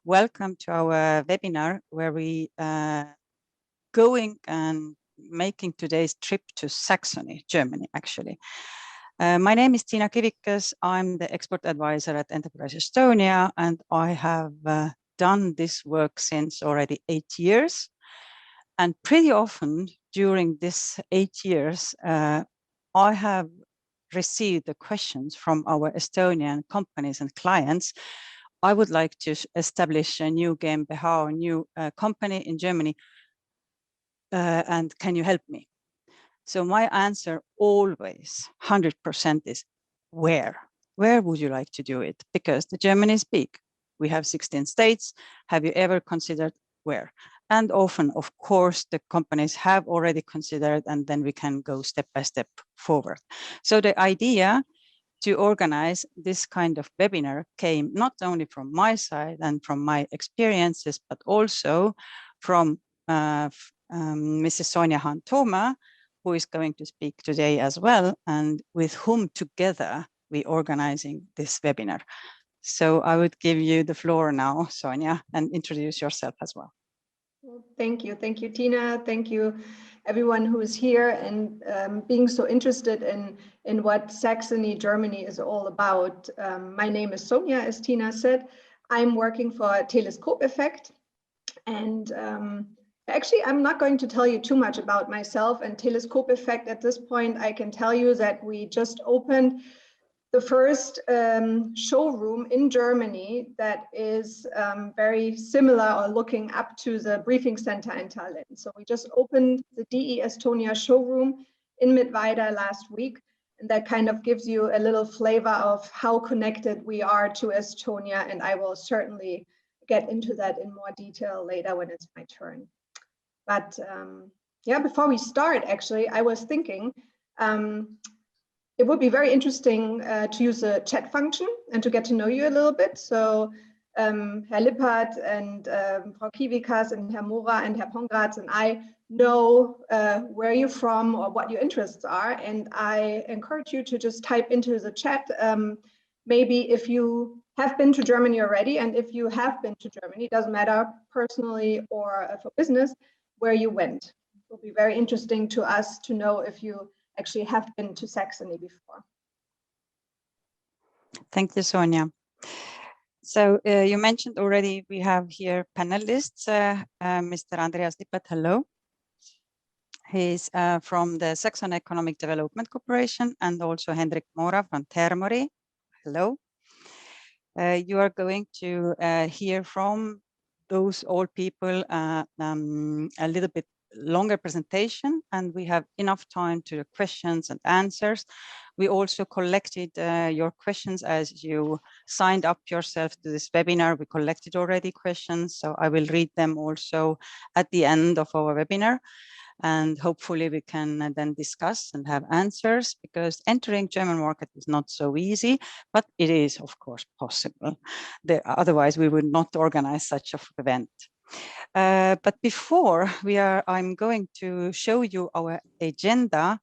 Welcome to our webinar where we going and making today's trip to Saxony, Germany, actually. My name is Tiina Kivikas. I'm the expert advisor at Enterprise Estonia, and I have done this work since already 8 years. And pretty often during this 8 years, I have received the questions from our Estonian companies and clients. I would like to establish a new GmbH, a new company in Germany, and can you help me? So my answer always 100% is where? Where would you like to do it? Because the Germany is big. We have 16 states. Have you ever considered where? And often, of course, the companies have already considered, and then we can go step by step forward. So the idea to organize this kind of webinar came not only from my side and from my experiences, but also from Mrs. Sonja Hahn, who is going to speak today as well, and with whom together we organizing this webinar. So I would give you the floor now, Sonja, and introduce yourself as well. Well, thank you, Tiina. Thank you, everyone who is here and being so interested in what Saxony, Germany is all about. My name is Sonja, as Tiina said. I'm working for TeleskopEffekt, and actually, I'm not going to tell you too much about myself and TeleskopEffekt at this point. I can tell you that we just opened the first showroom in Germany that is very similar or looking up to the briefing center in Tallinn. So we just opened the DE Estonia Showroom in Mittweida last week. And that kind of gives you a little flavor of how connected we are to Estonia. And I will certainly get into that in more detail later when it's my turn. But yeah, before we start, actually, I was thinking, it would be very interesting to use the chat function and to get to know you a little bit. So Herr Lippert and Frau Kivikas and Herr Mora and Herr Pongratz and I know where you're from or what your interests are. And I encourage you to just type into the chat, maybe if you have been to Germany already, and if you have been to Germany, it doesn't matter personally or for business, where you went. It will be very interesting to us to know if you actually have been to Saxony before. Thank you, Sonja. So you mentioned already we have here panelists, Mr. Andreas Lippert, hello. He's from the Saxony Economic Development Corporation, and also Hendrik Mora from Termori, hello. You are going to hear from those all people a little bit longer presentation, and we have enough time to questions and answers. We also collected your questions as you signed up yourself to this webinar. We collected already questions, so I will read them also at the end of our webinar. And hopefully we can then discuss and have answers, because entering German market is not so easy, but it is of course possible. Otherwise we would not organize such an event. But before I'm going to show you our agenda.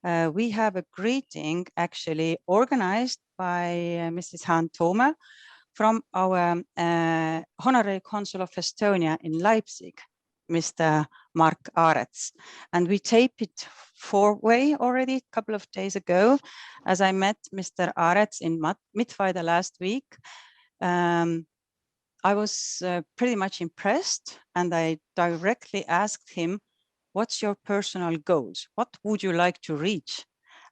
We have a greeting actually organized by Mrs. Hahn from our Honorary Consul of Estonia in Leipzig, Mr. Mark Arets. And we taped it 4-way already a couple of days ago, as I met Mr. Arets in Mittweida last week. I was pretty much impressed, and I directly asked him, what's your personal goals? What would you like to reach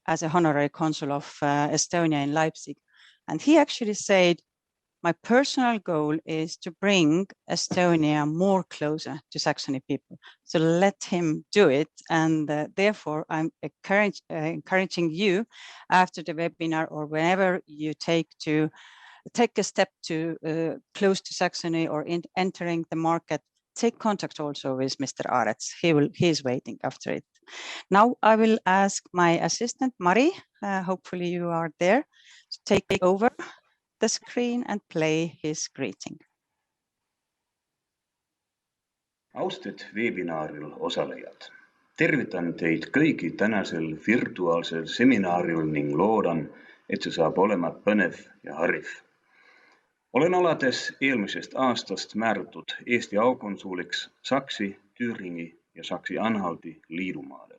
as a honorary consul of Estonia in Leipzig? And he actually said, my personal goal is to bring Estonia more closer to Saxony people. So let him do it. And therefore, I'm encouraging you after the webinar or whenever you take a step to close to Saxony or entering the market, take contact also with Mr. Arets. He is waiting after it. Now I will ask my assistant, Mari, hopefully you are there, to take over the screen and play his greeting. Austet webinaaril osalejad. Tervitan teid kõigi tänasel virtuaalsel seminaaril ning loodan, et see saab olema põnev ja hariv. Olen alates eelmisest aastast määratud Eesti aukonsuliks Saksi, Thüringi ja Saksi-Anhalti liidumaadel.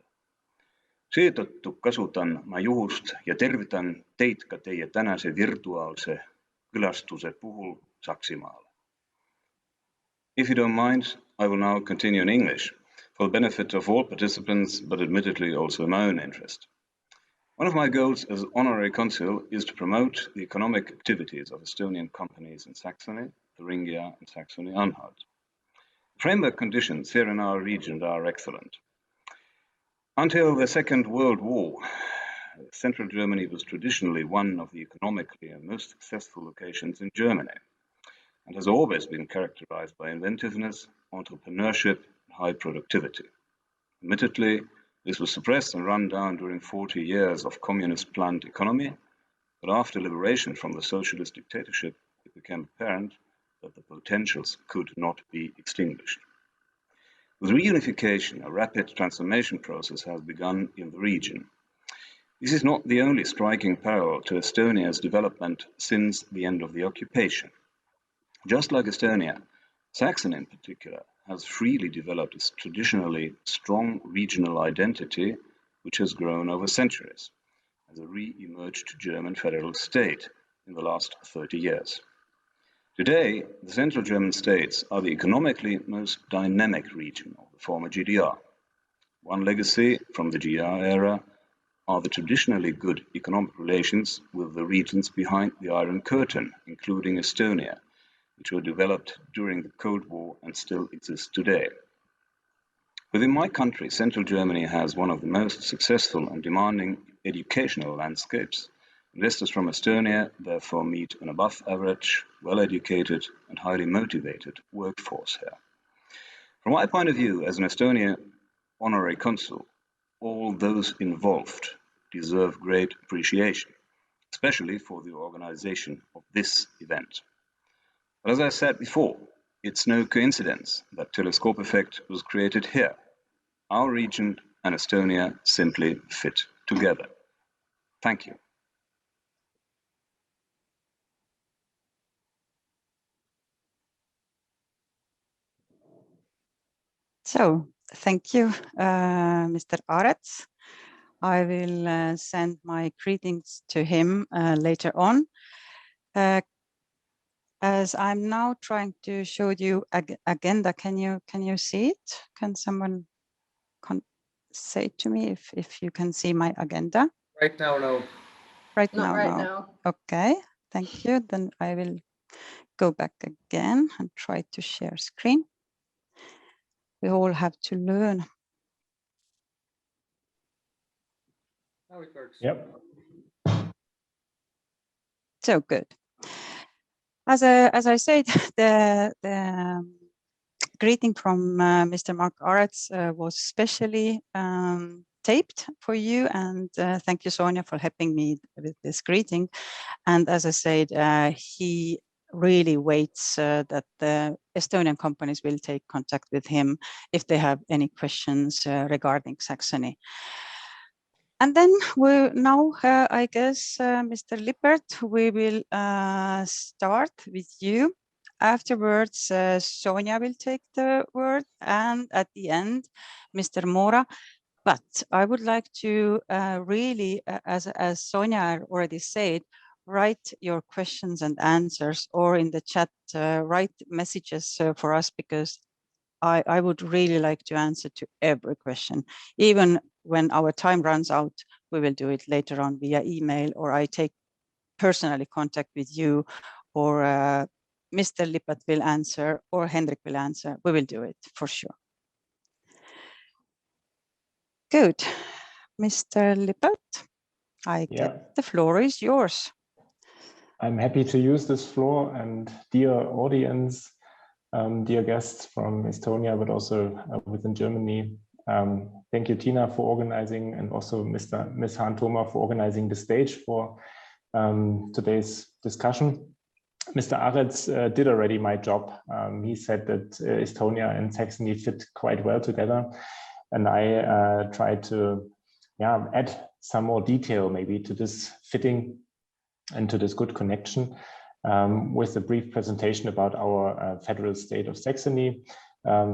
Seetõttu kasutan ma juhust ja tervitan teid ka teie tänase virtuaalse külastuse puhul Saksimaale. If you don't mind, I will now continue in English for the benefit of all participants, but admittedly also in my own interest. One of my goals as honorary consul is to promote the economic activities of Estonian companies in Saxony, Thuringia, and Saxony-Anhalt. Framework conditions here in our region are excellent. Until the Second World War, Central Germany was traditionally one of the economically most successful locations in Germany, and has always been characterized by inventiveness, entrepreneurship, and high productivity. Admittedly, this was suppressed and run down during 40 years of communist planned economy, but after liberation from the socialist dictatorship, it became apparent that the potentials could not be extinguished. With reunification, a rapid transformation process has begun in the region. This is not the only striking parallel to Estonia's development since the end of the occupation. Just like Estonia, Saxony in particular has freely developed its traditionally strong regional identity, which has grown over centuries as a re-emerged German federal state in the last 30 years. Today, the Central German states are the economically most dynamic region of the former GDR. One legacy from the GDR era are the traditionally good economic relations with the regions behind the Iron Curtain, including Estonia, which were developed during the Cold War and still exist today. Within my country, Central Germany has one of the most successful and demanding educational landscapes. Investors from Estonia therefore meet an above average, well-educated and highly motivated workforce here. From my point of view as an Estonian honorary consul, all those involved deserve great appreciation, especially for the organization of this event. But as I said before, it's no coincidence that TeleskopEffekt was created here. Our region and Estonia simply fit together. Thank you. So, thank you, Mr. Arets. I will send my greetings to him later on. As I'm now trying to show you agenda, can you see it? Can someone say to me if you can see my agenda? Right now, no. Not right now. Okay, thank you. Then I will go back again and try to share screen. We all have to learn. Now it works. Yep. So good. As I said, the greeting from Mr. Mark Arets was specially taped for you, and thank you, Sonja, for helping me with this greeting. And as I said, he really waits that the Estonian companies will take contact with him if they have any questions regarding Saxony. And then we now, I guess, Mr. Lippert, we will start with you. Afterwards, Sonja will take the word, and at the end, Mr. Mora. But I would like to really, as Sonja already said, write your questions and answers, or in the chat, write messages for us, because I would really like to answer to every question. Even when our time runs out, we will do it later on via email, or I take personally contact with you, or Mr. Lippert will answer, or Hendrik will answer. We will do it for sure. Good. Mr. Lippert, I get the floor is yours. I'm happy to use this floor, and dear audience, dear guests from Estonia, but also within Germany. Thank you, Tiina, for organizing, and also Ms. Hahn for organizing the stage for today's discussion. Mr. Arets did already my job. He said that Estonia and Saxony fit quite well together, and I tried to add some more detail maybe to this fitting and to this good connection. with a brief presentation about our federal state of Saxony.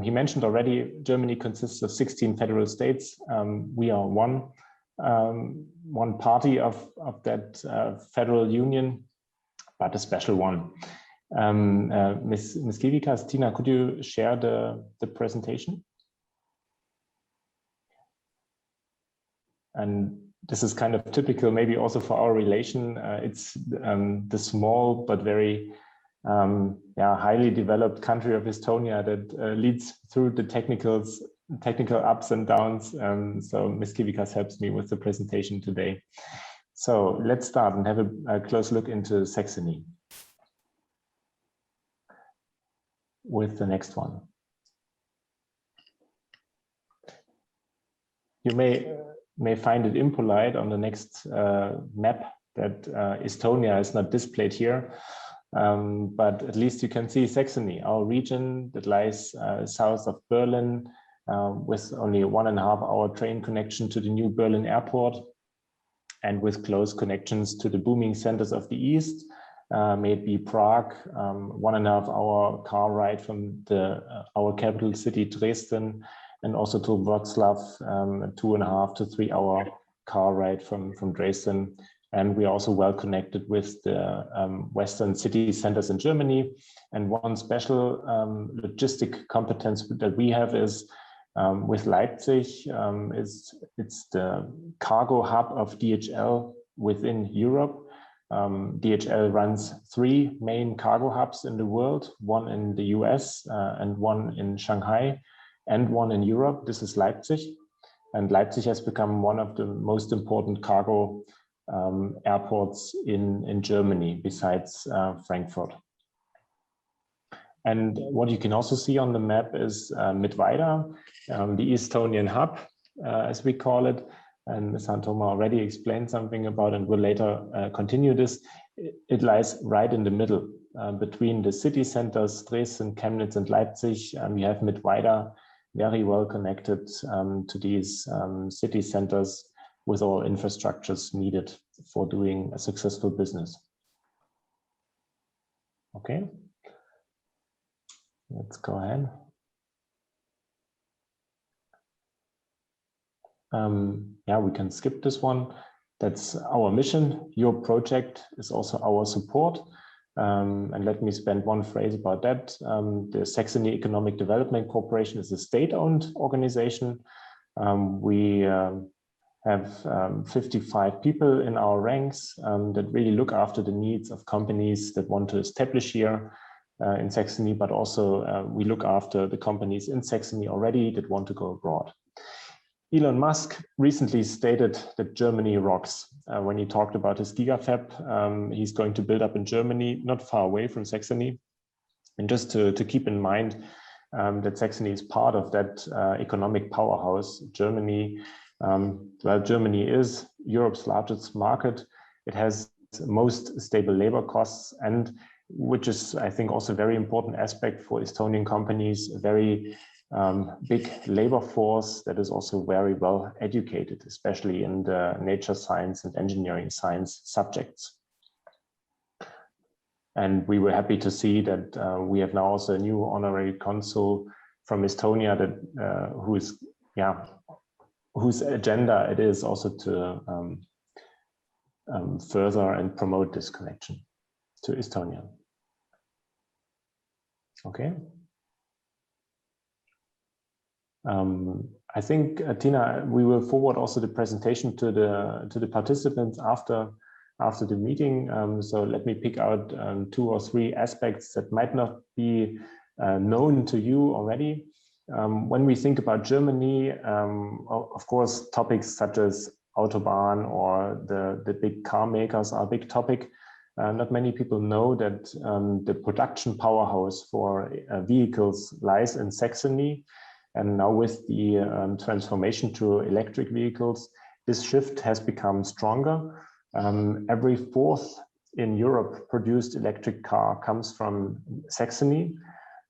He mentioned already Germany consists of 16 federal states. We are one party of that federal union, but a special one. Ms. Kivikas, Tiina, could you share the presentation? And this is kind of typical, maybe also for our relation. It's the small but very highly developed country of Estonia that leads through the technical ups and downs. So Ms. Kivikas helps me with the presentation today. So let's start and have a close look into Saxony with the next one. You may find it impolite on the next map that Estonia is not displayed here, but at least you can see Saxony, our region that lies south of Berlin, with only a 1.5-hour train connection to the new Berlin airport, and with close connections to the booming centers of the east, may it be Prague, 1.5-hour car ride from our capital city Dresden, and also to Wroclaw, 2.5 to 3 hour car ride from Dresden. And we are also well connected with the Western city centers in Germany. And one special logistic competence that we have is with Leipzig. It's the cargo hub of DHL within Europe. DHL runs 3 main cargo hubs in the world, one in the US and one in Shanghai, and one in Europe. This is Leipzig. And Leipzig has become one of the most important cargo airports in Germany, besides Frankfurt. And what you can also see on the map is Mittweida, the Estonian hub, as we call it. And Ms. Hahn already explained something about it and will later continue this. It lies right in the middle between the city centers, Dresden, Chemnitz, and Leipzig. We have Mittweida, very well connected to these city centers with all infrastructures needed for doing a successful business. Okay, let's go ahead. We can skip this one. That's our mission. Your project is also our support. And let me spend one phrase about that. The Saxony Economic Development Corporation is a state-owned organization. We have 55 people in our ranks that really look after the needs of companies that want to establish here in Saxony, but also we look after the companies in Saxony already that want to go abroad. Elon Musk recently stated that Germany rocks. When he talked about his gigafab, he's going to build up in Germany, not far away from Saxony. And just to keep in mind that Saxony is part of that economic powerhouse, Germany. Well, Germany is Europe's largest market. It has most stable labor costs, and which is, I think, also a very important aspect for Estonian companies, a very big labor force that is also very well educated, especially in the nature science and engineering science subjects. And we were happy to see that we have now also a new honorary consul from Estonia that whose agenda it is also to further and promote this connection to Estonia. Okay. I think, Tiina, we will forward also the presentation to the participants after the meeting. So let me pick out 2 or 3 aspects that might not be known to you already. When we think about Germany, of course, topics such as Autobahn or the big car makers are a big topic. Not many people know that the production powerhouse for vehicles lies in Saxony. And now with the transformation to electric vehicles, this shift has become stronger. Every 4th in Europe produced electric car comes from Saxony.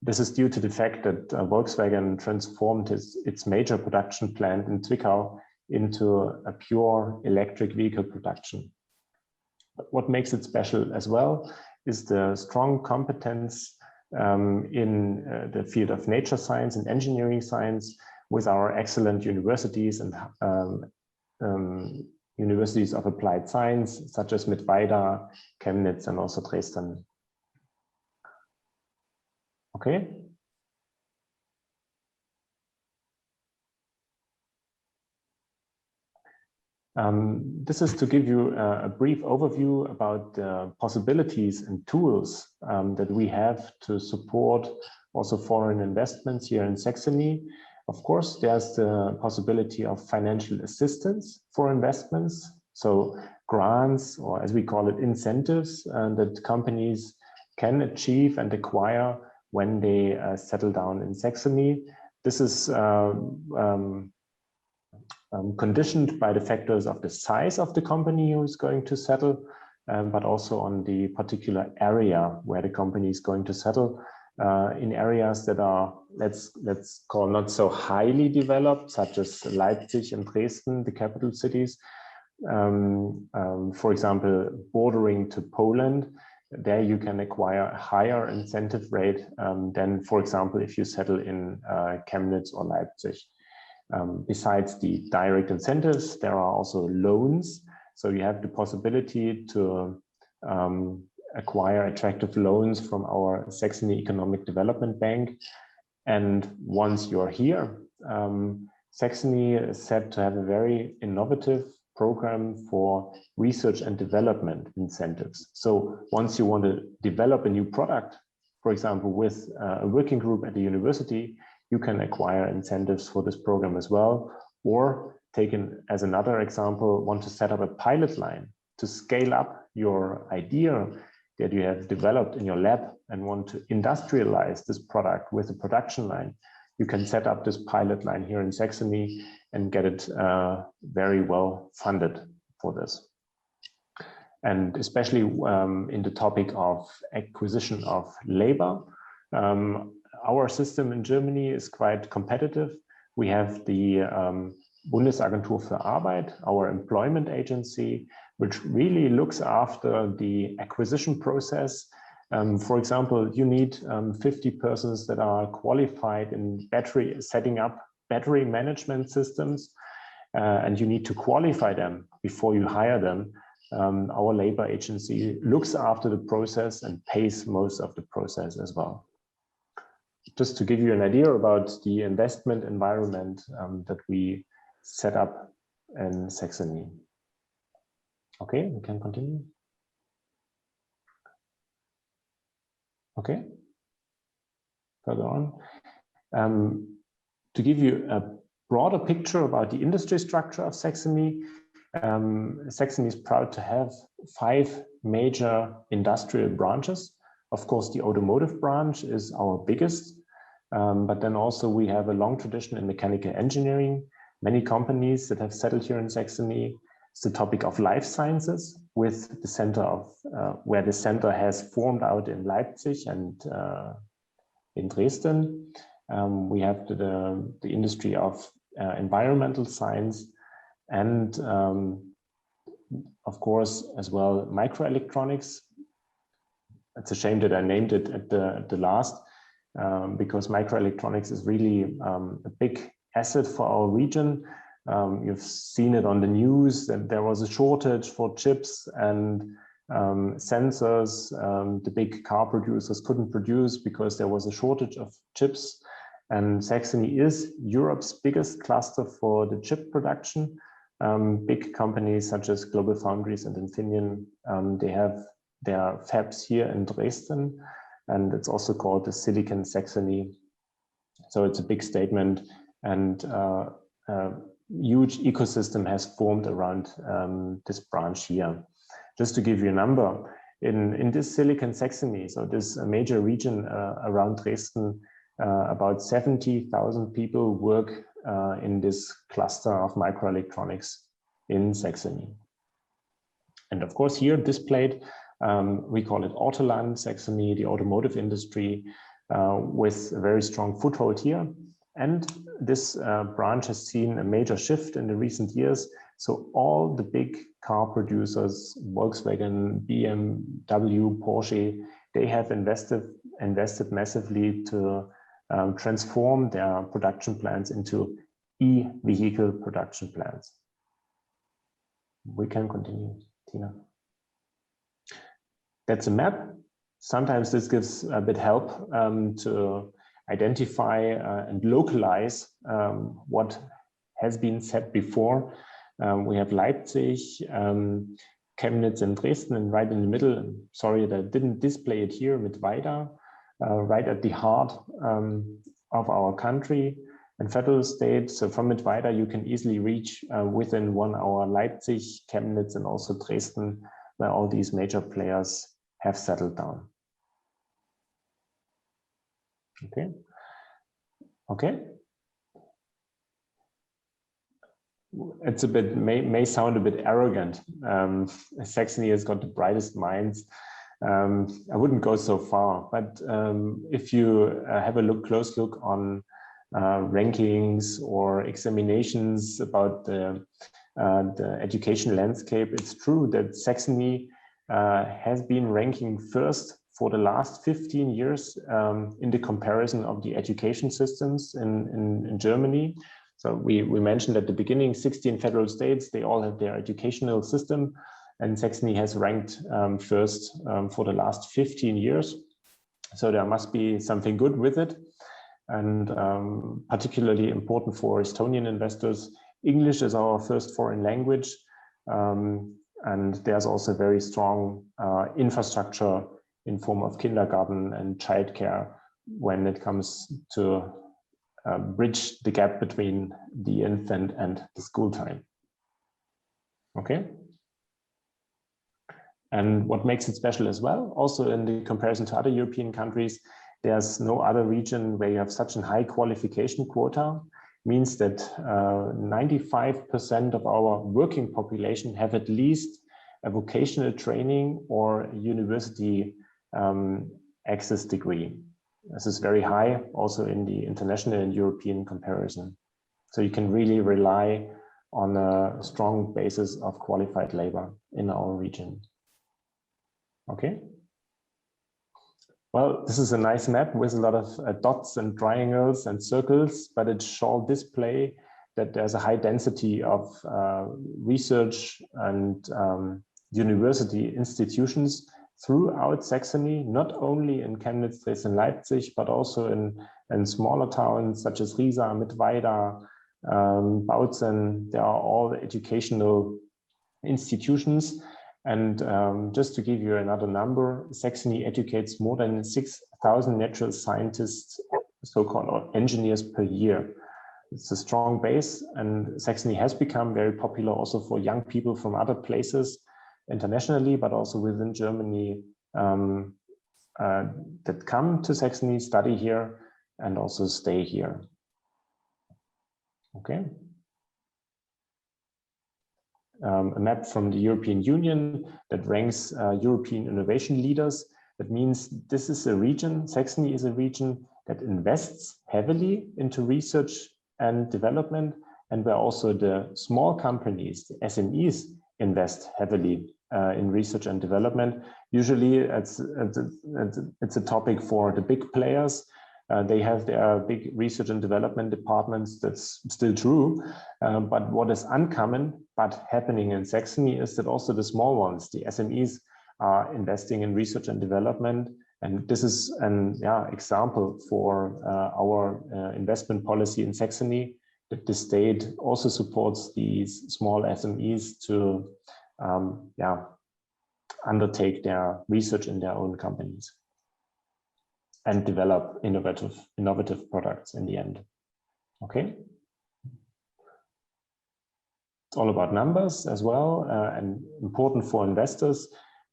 This is due to the fact that Volkswagen transformed its major production plant in Zwickau into a pure electric vehicle production. what makes it special as well is the strong competence in the field of nature science and engineering science with our excellent universities and universities of applied science, such as Mittweida, Chemnitz, and also Dresden. Okay. This is to give you a brief overview about the possibilities and tools that we have to support also foreign investments here in Saxony. Of course, there's the possibility of financial assistance for investments, so grants, or as we call it, incentives that companies can achieve and acquire when they settle down in Saxony. This is conditioned by the factors of the size of the company who is going to settle, but also on the particular area where the company is going to settle. In areas that are, let's call, not so highly developed, such as Leipzig and Dresden, the capital cities. For example, bordering to Poland, there you can acquire a higher incentive rate than, for example, if you settle in Chemnitz or Leipzig. Besides the direct incentives, there are also loans. So you have the possibility to acquire attractive loans from our Saxony Economic Development Bank. And once you're here, Saxony is said to have a very innovative program for research and development incentives. So once you want to develop a new product, for example, with a working group at the university, you can acquire incentives for this program as well. Or taken as another example, want to set up a pilot line to scale up your idea that you have developed in your lab and want to industrialize this product with a production line. You can set up this pilot line here in Saxony and get it very well funded for this. And especially in the topic of acquisition of labor, our system in Germany is quite competitive. We have the Bundesagentur für Arbeit, our employment agency, which really looks after the acquisition process. For example, you need 50 persons that are qualified in setting up battery management systems, and you need to qualify them before you hire them. Our labor agency looks after the process and pays most of the process as well. Just to give you an idea about the investment environment that we set up in Saxony. Okay, we can continue. Okay, further on. To give you a broader picture about the industry structure of Saxony, Saxony is proud to have 5 major industrial branches. Of course, the automotive branch is our biggest, but then also we have a long tradition in mechanical engineering, many companies that have settled here in Saxony. It's the topic of life sciences with the center of, where the center has formed out in Leipzig and in Dresden. We have the industry of environmental science and of course as well microelectronics. It's a shame that I named it at the last because microelectronics is really a big asset for our region. You've seen it on the news that there was a shortage for chips and sensors. The big car producers couldn't produce because there was a shortage of chips. And Saxony is Europe's biggest cluster for the chip production. Big companies such as Global Foundries and Infineon, they have their fabs here in Dresden, and it's also called the Silicon Saxony. So it's a big statement, and a huge ecosystem has formed around this branch here. Just to give you a number, in this Silicon Saxony, so this major region around Dresden, about 70,000 people work in this cluster of microelectronics in Saxony. And of course here displayed, we call it Autoland Saxony, the automotive industry, with a very strong foothold here. And this branch has seen a major shift in the recent years. So all the big car producers, Volkswagen, BMW, Porsche, they have invested massively to transform their production plants into e-vehicle production plants. We can continue, Tiina. That's a map. Sometimes this gives a bit help to identify and localize what has been said before. We have Leipzig, Chemnitz and Dresden, and right in the middle, sorry that I didn't display it here, Mittweida, right at the heart of our country and federal state. So from Mittweida, you can easily reach within 1 hour Leipzig, Chemnitz, and also Dresden, where all these major players have settled down. Okay. It's a bit, may sound a bit arrogant. Saxony has got the brightest minds. I wouldn't go so far, but if you have a close look on rankings or examinations about the education landscape, it's true that Saxony has been ranking first for the last 15 years in the comparison of the education systems in Germany. So we mentioned at the beginning, 16 federal states, they all have their educational system, and Saxony has ranked first for the last 15 years. So there must be something good with it. And particularly important for Estonian investors, English is our first foreign language. And there's also very strong infrastructure in form of kindergarten and childcare when it comes to bridge the gap between the infant and the school time. Okay. And what makes it special as well, also in the comparison to other European countries, there's no other region where you have such a high qualification quota. Means that 95% of our working population have at least a vocational training or university access degree. This is very high also in the international and European comparison. So you can really rely on a strong basis of qualified labor in our region. Okay. Well, this is a nice map with a lot of dots and triangles and circles, but it shall display that there's a high density of research and university institutions throughout Saxony, not only in Chemnitz, Dresden, Leipzig, but also in smaller towns such as Riesa, Mittweida, Bautzen. There are all the educational institutions. And just to give you another number, Saxony educates more than 6,000 natural scientists, so-called engineers per year. It's a strong base, and Saxony has become very popular also for young people from other places internationally, but also within Germany that come to Saxony, study here, and also stay here. Okay. A map from the European Union that ranks European innovation leaders. That means this is a region, Saxony is a region that invests heavily into research and development, and where also the small companies, the SMEs, invest heavily in research and development. Usually it's a topic for the big players. They have their big research and development departments, that's still true. But what is uncommon but happening in Saxony is that also the small ones, the SMEs, are investing in research and development. And this is an example for our investment policy in Saxony, that the state also supports these small SMEs to undertake their research in their own companies and develop innovative products in the end. Okay. It's all about numbers as well, and important for investors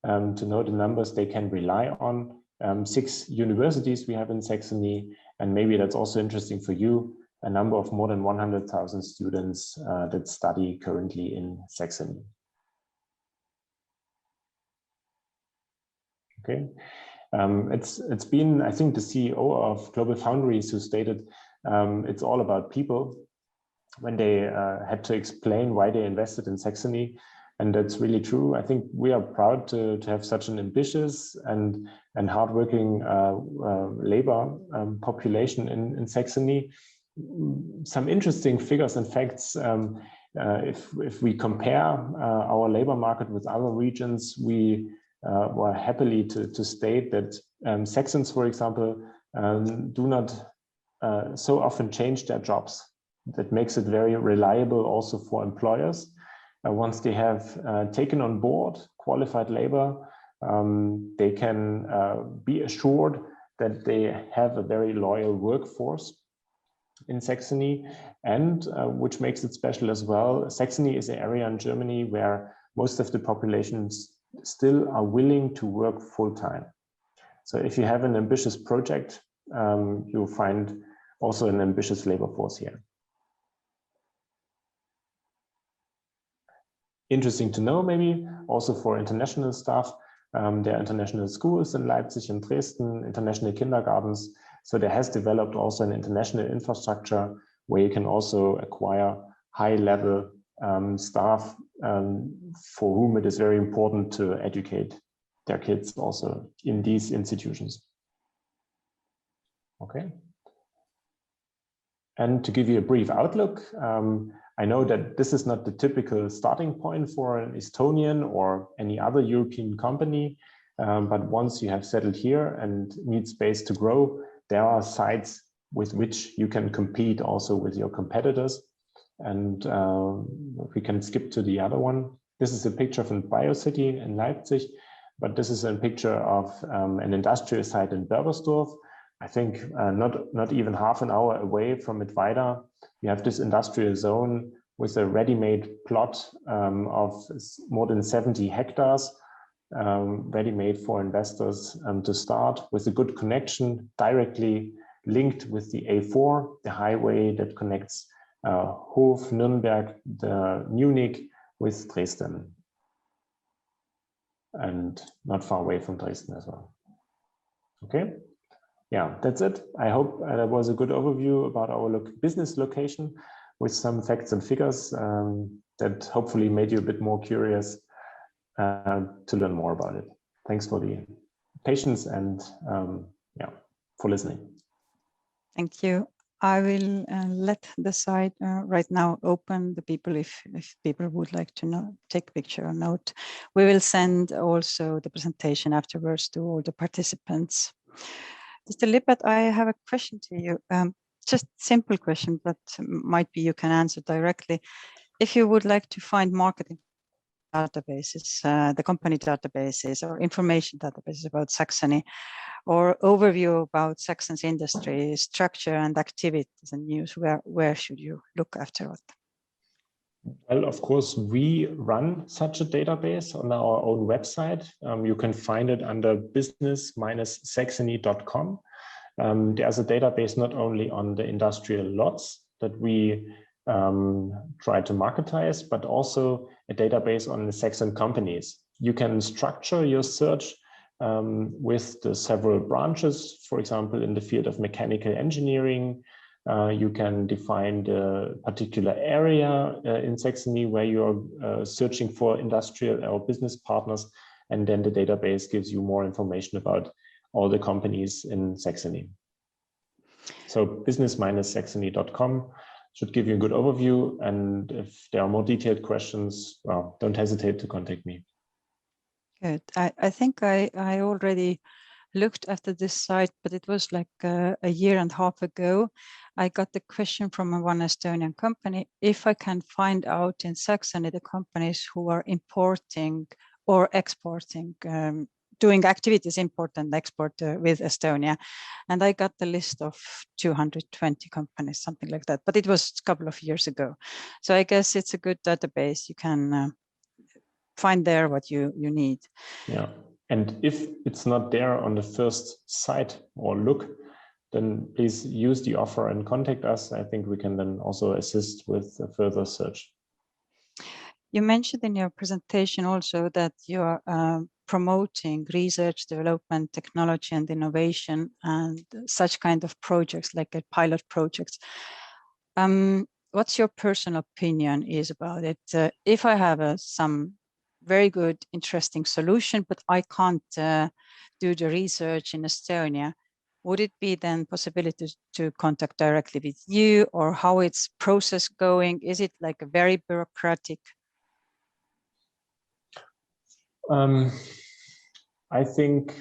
to know the numbers they can rely on. 6 universities we have in Saxony, and maybe that's also interesting for you, a number of more than 100,000 students that study currently in Saxony. Okay. It's been, I think, the CEO of Global Foundries who stated it's all about people. had to explain why they invested in Saxony. And that's really true. I think we are proud to have such an ambitious and hardworking labor population in Saxony. Some interesting figures and facts. If we compare our labor market with other regions, we were happily to state that Saxons, for example, do not so often change their jobs. That makes it very reliable also for employers. Once they have taken on board qualified labor, they can be assured that they have a very loyal workforce in Saxony, and which makes it special as well. Saxony is an area in Germany where most of the populations still are willing to work full-time. So if you have an ambitious project, you'll find also an ambitious labor force here. Interesting to know, maybe also for international staff, there are international schools in Leipzig and Dresden, international kindergartens. So there has developed also an international infrastructure where you can also acquire high-level staff for whom it is very important to educate their kids also in these institutions. Okay. And to give you a brief outlook, I know that this is not the typical starting point for an Estonian or any other European company, but once you have settled here and need space to grow, there are sites with which you can compete also with your competitors. And we can skip to the other one. This is a picture from BioCity in Leipzig, but this is a picture of an industrial site in Berbersdorf. I think not even half an hour away from Mittweida, you have this industrial zone with a ready-made plot of more than 70 hectares, ready-made for investors to start with a good connection directly linked with the A4, the highway that connects Hof, Nürnberg, Munich with Dresden, and not far away from Dresden as well. Okay. Yeah, that's it. I hope that was a good overview about our business location with some facts and figures that hopefully made you a bit more curious to learn more about it. Thanks for the patience and yeah, for listening. Thank you. I will let the site right now open the people if people would like to take a picture or note. We will send also the presentation afterwards to all the participants. Mr. Lippert, I have a question to you. Just simple question, but might be you can answer directly. If you would like to find marketing databases, the company databases or information databases about Saxony, or overview about Saxony's industry, structure and activities and news, where should you look after it? Well, of course, we run such a database on our own website. You can find it under business-saxony.com. There's a database not only on the industrial lots that we try to marketize, but also a database on the Saxon companies. You can structure your search with the several branches, for example, in the field of mechanical engineering. You can define the particular area in Saxony where you're searching for industrial or business partners, and then the database gives you more information about all the companies in Saxony. So business-saxony.com should give you a good overview, and if there are more detailed questions, well, don't hesitate to contact me. Good. I think I already looked after this site, but it was like a year and a half ago. I got the question from one Estonian company, if I can find out in Saxony the companies who are importing or exporting, doing activities import and export with Estonia. And I got the list of 220 companies, something like that, but it was a couple of years ago. So I guess it's a good database. You can find there what you need. Yeah. And if it's not there on the first site or look, then please use the offer and contact us. I think we can then also assist with a further search. You mentioned in your presentation also that you are promoting research, development, technology and innovation and such kind of projects like pilot projects. what's your personal opinion is about it? If I have some very good, interesting solution, but I can't do the research in Estonia, would it be then possibility to contact directly with you, or how it's process going? Is it like a very bureaucratic? I think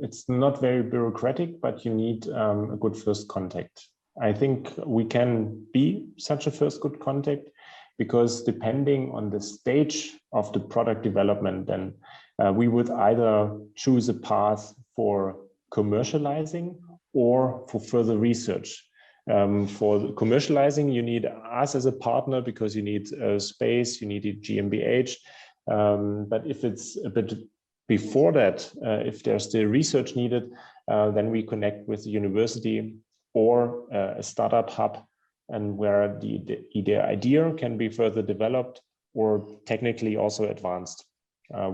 it's not very bureaucratic, but you need a good first contact. I think we can be such a first good contact, because depending on the stage of the product development, then we would either choose a path for commercializing or for further research. For commercializing, you need us as a partner, because you need space, you need a GmbH. But if it's a bit before that, if there's the research needed, then we connect with the university or a startup hub, and where the idea can be further developed or technically also advanced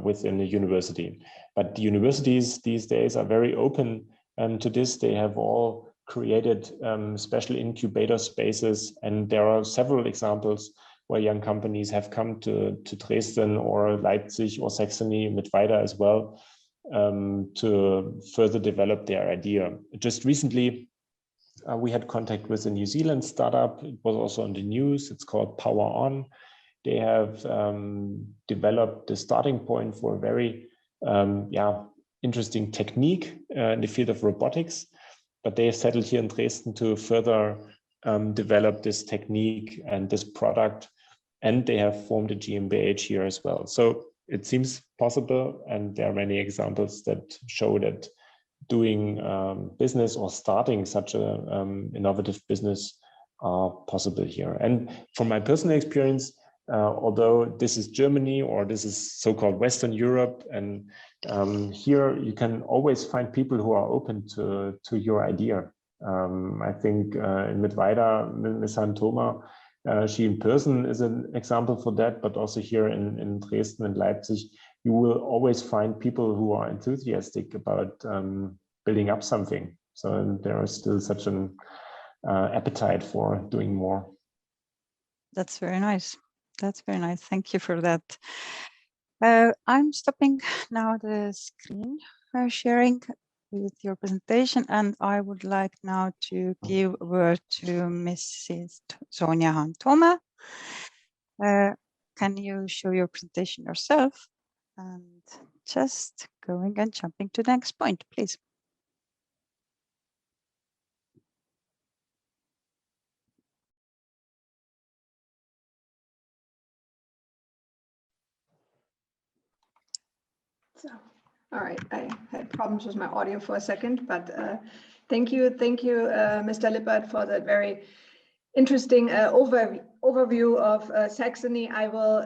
within the university. But the universities these days are very open to this. They have all created special incubator spaces, and there are several examples where young companies have come to Dresden or Leipzig or Saxony, Mittweida as well, to further develop their idea. Just recently, we had contact with a New Zealand startup. It was also on the news. It's called Power On. They have developed the starting point for a very interesting technique in the field of robotics, but they have settled here in Dresden to further develop this technique and this product, and they have formed a GmbH here as well. So it seems possible, and there are many examples that show that doing business or starting such a innovative business are possible here. And from my personal experience, although this is Germany or this is so-called Western Europe, and here you can always find people who are open to your idea. I think in Mittweida, Ms. Hahn, she in person is an example for that, but also here in Dresden and Leipzig, you will always find people who are enthusiastic about building up something. So there is still such an appetite for doing more. That's very nice. That's very nice. Thank you for that. I'm stopping now the screen sharing with your presentation, and I would like now to give word to Mrs. Sonja Hahn. Can you show your presentation yourself? And just going and jumping to the next point, please. So, all right, I had problems with my audio for a second, but thank you, Mr. Lippert, for that very interesting overview of Saxony. I will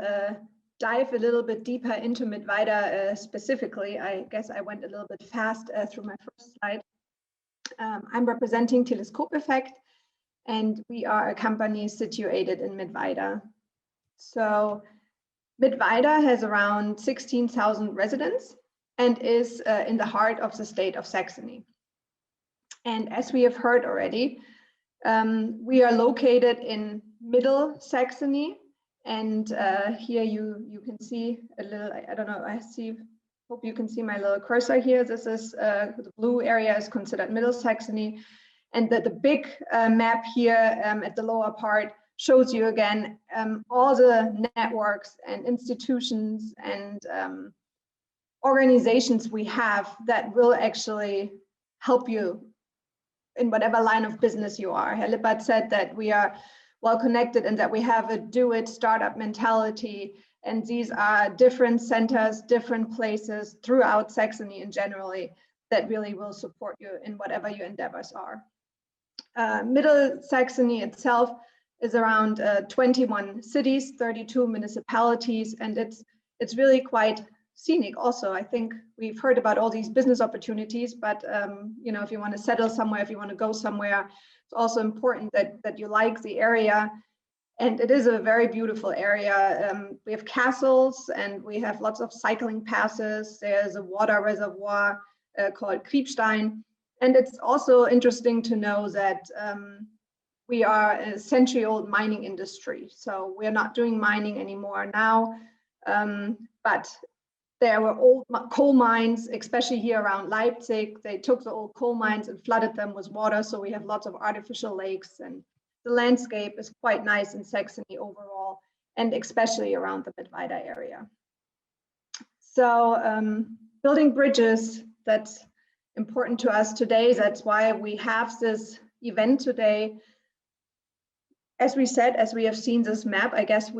dive a little bit deeper into Mittweida specifically. I guess I went a little bit fast through my first slide. I'm representing TeleskopEffekt, and we are a company situated in Mittweida. So Mittweida has around 16,000 residents and is in the heart of the state of Saxony. And as we have heard already, we are located in Middle Saxony, and here you can see a little, I don't know, hope you can see my little cursor here. This is the blue area is considered Middle Saxony, and the big map here at the lower part shows you again all the networks and institutions and organizations we have that will actually help you in whatever line of business you are. Herr Lippert said that we are well connected and that we have a do-it startup mentality, and these are different centers, different places throughout Saxony in generally that really will support you in whatever your endeavors are. Middle Saxony itself is around 21 cities, 32 municipalities, and it's really quite scenic also. I think we've heard about all these business opportunities, but you know, if you want to settle somewhere, if you want to go somewhere, it's also important that you like the area. And it is a very beautiful area. We have castles and we have lots of cycling passes. There's a water reservoir called Kriebstein. And it's also interesting to know that we are a century-old mining industry. So we're not doing mining anymore now, but there were old coal mines, especially here around Leipzig. They took the old coal mines and flooded them with water. So we have lots of artificial lakes, and the landscape is quite nice in Saxony overall, and especially around the Mittweida area. So building bridges, that's important to us today. That's why we have this event today. As we said, as we have seen this map, I guess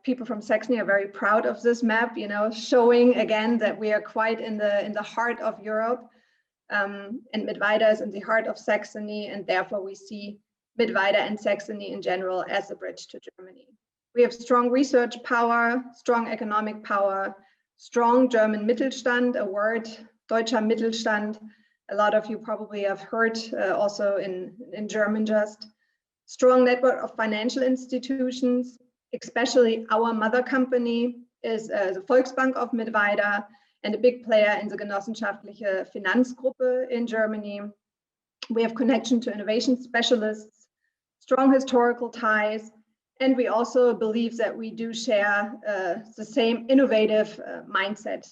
people from Saxony are very proud of this map, you know, showing again that we are quite in the heart of Europe, and Mittweida is in the heart of Saxony, and therefore we see Mittweida and Saxony in general as a bridge to Germany. We have strong research power, strong economic power, strong German Mittelstand, a word, Deutscher Mittelstand. A lot of you probably have heard also in German just. Strong network of financial institutions, especially our mother company is the Volksbank of Mittweida and a big player in the Genossenschaftliche Finanzgruppe in Germany. We have connection to innovation specialists, strong historical ties, and we also believe that we do share the same innovative mindset.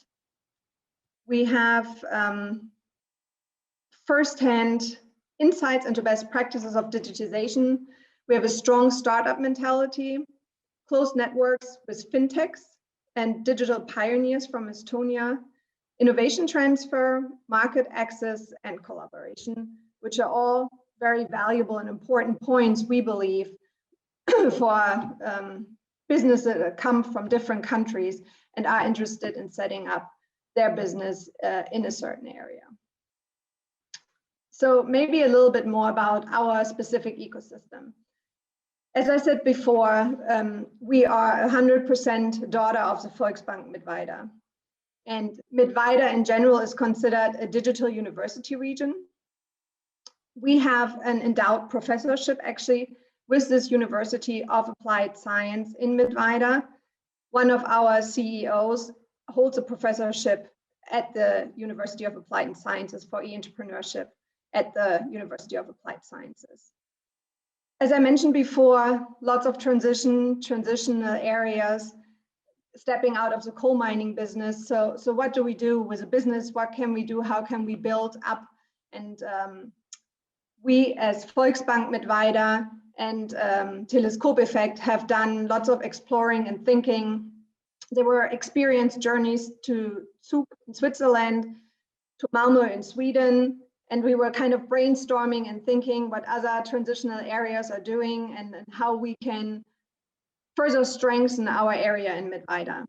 We have firsthand insights into best practices of digitization. We have a strong startup mentality, close networks with fintechs and digital pioneers from Estonia, innovation transfer, market access, and collaboration, which are all very valuable and important points, we believe, for businesses that come from different countries and are interested in setting up their business in a certain area. So maybe a little bit more about our specific ecosystem. As I said before, we are 100% daughter of the Volksbank Mittweida. And Mittweida in general is considered a digital university region. We have an endowed professorship actually with this University of Applied Science in Mittweida. One of our CEOs holds a professorship at the University of Applied Sciences for e-entrepreneurship at the University of Applied Sciences. As I mentioned before, lots of transitional areas, stepping out of the coal mining business. So what do we do with a business? What can we do? How can we build up? And we as Volksbank Mittweida and TeleskopEffekt have done lots of exploring and thinking. There were experienced journeys to Zug in Switzerland, to Malmö in Sweden, and we were kind of brainstorming and thinking what other transitional areas are doing and how we can further strengthen our area in Mittweida.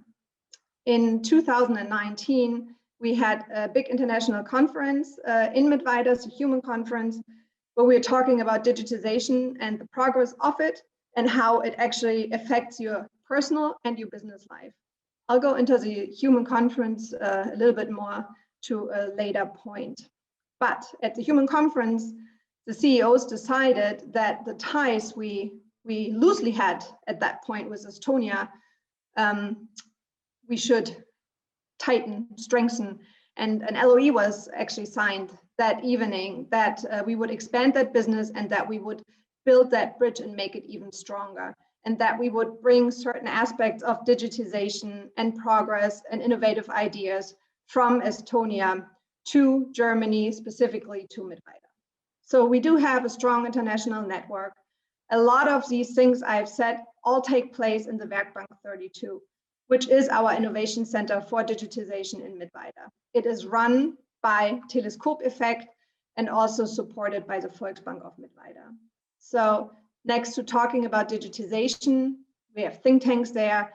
In 2019, we had a big international conference in Mittweida, the Human Conference, where we were talking about digitization and the progress of it and how it actually affects your personal and your business life. I'll go into the Human Conference a little bit more to a later point. But at the Human Conference, the CEOs decided that the ties we loosely had at that point with Estonia, we should tighten, strengthen, and an LOI was actually signed that evening that we would expand that business and that we would build that bridge and make it even stronger, and that we would bring certain aspects of digitization and progress and innovative ideas from Estonia to Germany, specifically to Mittweida. So we do have a strong international network. A lot of these things I've said all take place in the Werkbank 32, which is our innovation center for digitization in Mittweida. It is run by TeleskopEffekt and also supported by the Volksbank of Mittweida. So next to talking about digitization, we have think tanks there,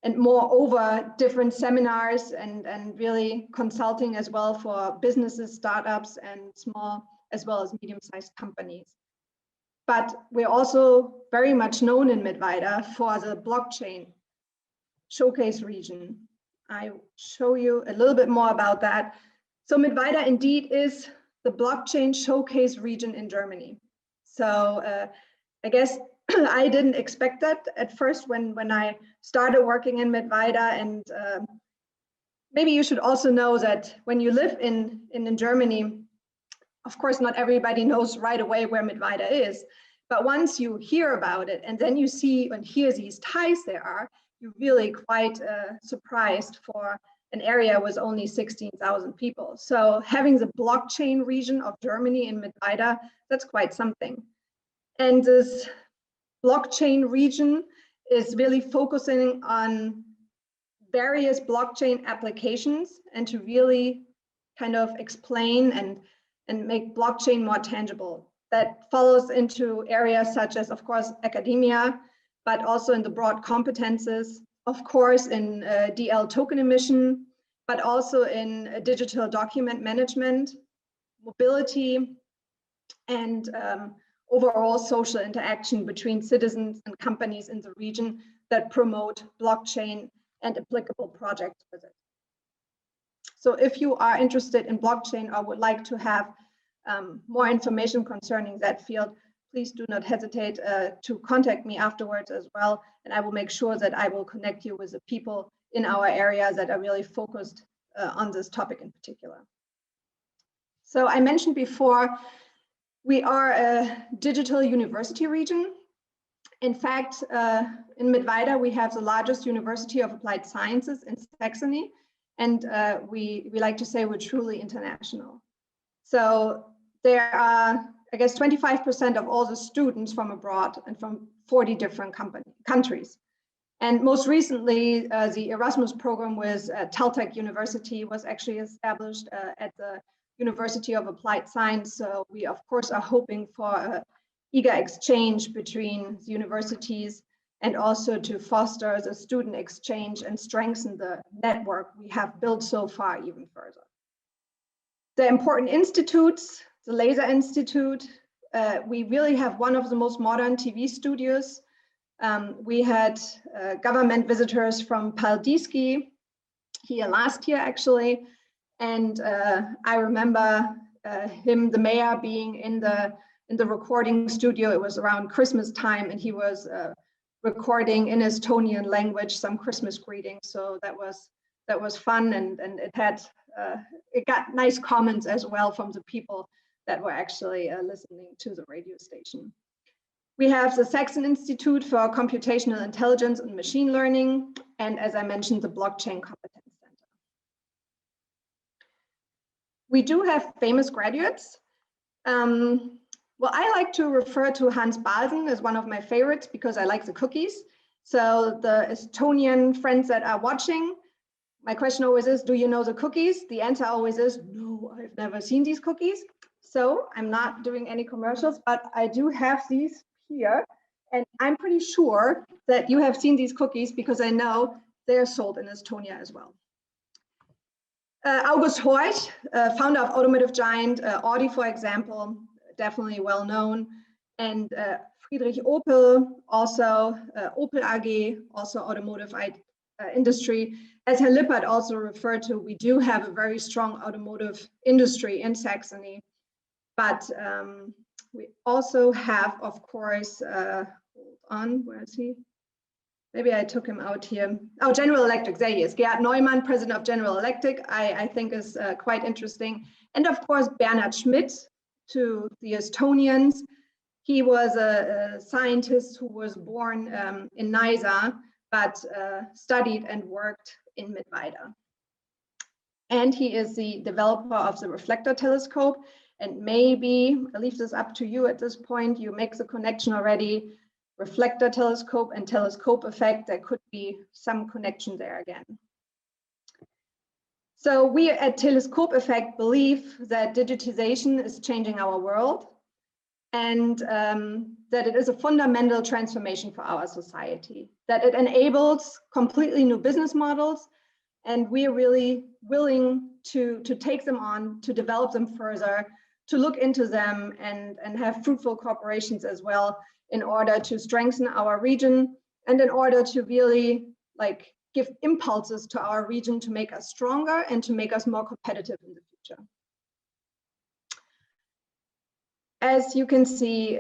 and moreover, different seminars and really consulting as well for businesses, startups, and small as well as medium-sized companies. But we're also very much known in Mittweida for the blockchain showcase region. I show you a little bit more about that. So Mittweida indeed is the blockchain showcase region in Germany. So I guess I didn't expect that at first when I started working in Mittweida, and maybe you should also know that when you live in Germany, of course, not everybody knows right away where Mittweida is, but once you hear about it and then you see and hear these ties there are, you're really quite surprised for an area with only 16,000 people. So having the blockchain region of Germany in Mittweida, that's quite something. And this blockchain region is really focusing on various blockchain applications and to really kind of explain and make blockchain more tangible. That follows into areas such as, of course, academia, but also in the broad competences, of course, in DL token emission, but also in digital document management, mobility, and overall social interaction between citizens and companies in the region that promote blockchain and applicable projects with it. So if you are interested in blockchain or would like to have more information concerning that field, please do not hesitate to contact me afterwards as well. And I will make sure that I will connect you with the people in our area that are really focused on this topic in particular. So I mentioned before, we are a digital university region. In fact, in Mittweida, we have the largest University of Applied Sciences in Saxony. And we like to say we're truly international. So there are, I guess, 25% of all the students from abroad and from 40 different countries. And most recently, the Erasmus program with Teltech University was actually established at the University of Applied Science. So we, of course, are hoping for an eager exchange between the universities and also to foster the student exchange and strengthen the network we have built so far even further. The important institutes, the Laser Institute, we really have one of the most modern TV studios. We had government visitors from Paldiski here last year, actually. And I remember the mayor being in the recording studio. It was around Christmas time, and he was recording in Estonian language some Christmas greetings. So that was fun, and it got nice comments as well from the people that were actually listening to the radio station. We have the Saxon Institute for Computational Intelligence and Machine Learning, and as I mentioned, the Blockchain Competence Center. We do have famous graduates. Well, I like to refer to Hans Balsen as one of my favorites because I like the cookies. So the Estonian friends that are watching, my question always is, do you know the cookies? The answer always is, no, I've never seen these cookies. So I'm not doing any commercials, but I do have these here. And I'm pretty sure that you have seen these cookies because I know they're sold in Estonia as well. August Hoyt, founder of automotive giant Audi, for example, definitely well known. And Friedrich Opel, also Opel AG, also automotive industry. As Herr Lippert also referred to, we do have a very strong automotive industry in Saxony. But we also have, of course, hold on, where is he? Maybe I took him out here. Oh, General Electric, there he is. Gerhard Neumann, president of General Electric, I think is quite interesting. And of course, Bernhard Schmidt, to the Estonians. He was a scientist who was born in Nysa, but studied and worked in Mittweida. And he is the developer of the reflector telescope. And maybe, I'll leave this up to you at this point, you make the connection already, reflector telescope and TeleskopEffekt, there could be some connection there again. So we at TeleskopEffekt believe that digitization is changing our world and that it is a fundamental transformation for our society, that it enables completely new business models, and we are really willing to take them on, to develop them further, to look into them and have fruitful cooperations as well in order to strengthen our region and in order to really give impulses to our region to make us stronger and to make us more competitive in the future. As you can see,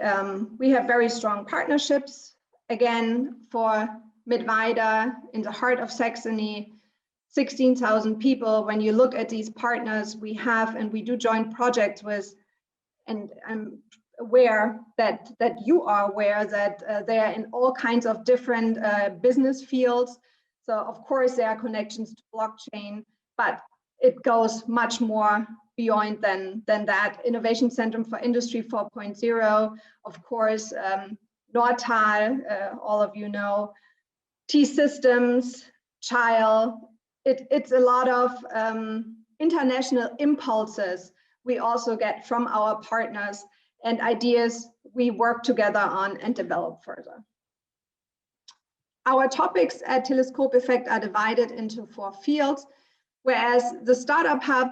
we have very strong partnerships. Again, for Mittweida, in the heart of Saxony, 16,000 people. When you look at these partners we have, and we do joint projects with and I'm aware that you are aware that they are in all kinds of different business fields. So of course there are connections to blockchain, but it goes much more beyond than that. Innovation Center for Industry 4.0, of course, Nortal, all of you know, T-Systems, Child. It's a lot of international impulses we also get from our partners and ideas we work together on and develop further. Our topics at TeleskopEffekt are divided into 4 fields, whereas the Startup Hub,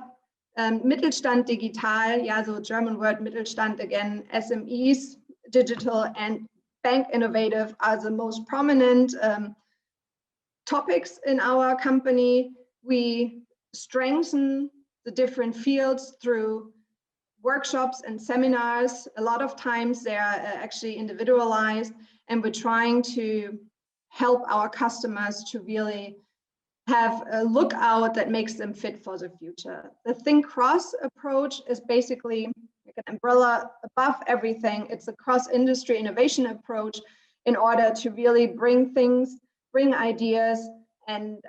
Mittelstand Digital, yeah, so German word Mittelstand again, SMEs, digital and bank innovative are the most prominent topics in our company. We strengthen the different fields through workshops and seminars. A lot of times they are actually individualized, and we're trying to help our customers to really have a lookout that makes them fit for the future. The Think Cross approach is basically like an umbrella above everything. It's a cross-industry innovation approach in order to really bring things, bring ideas, and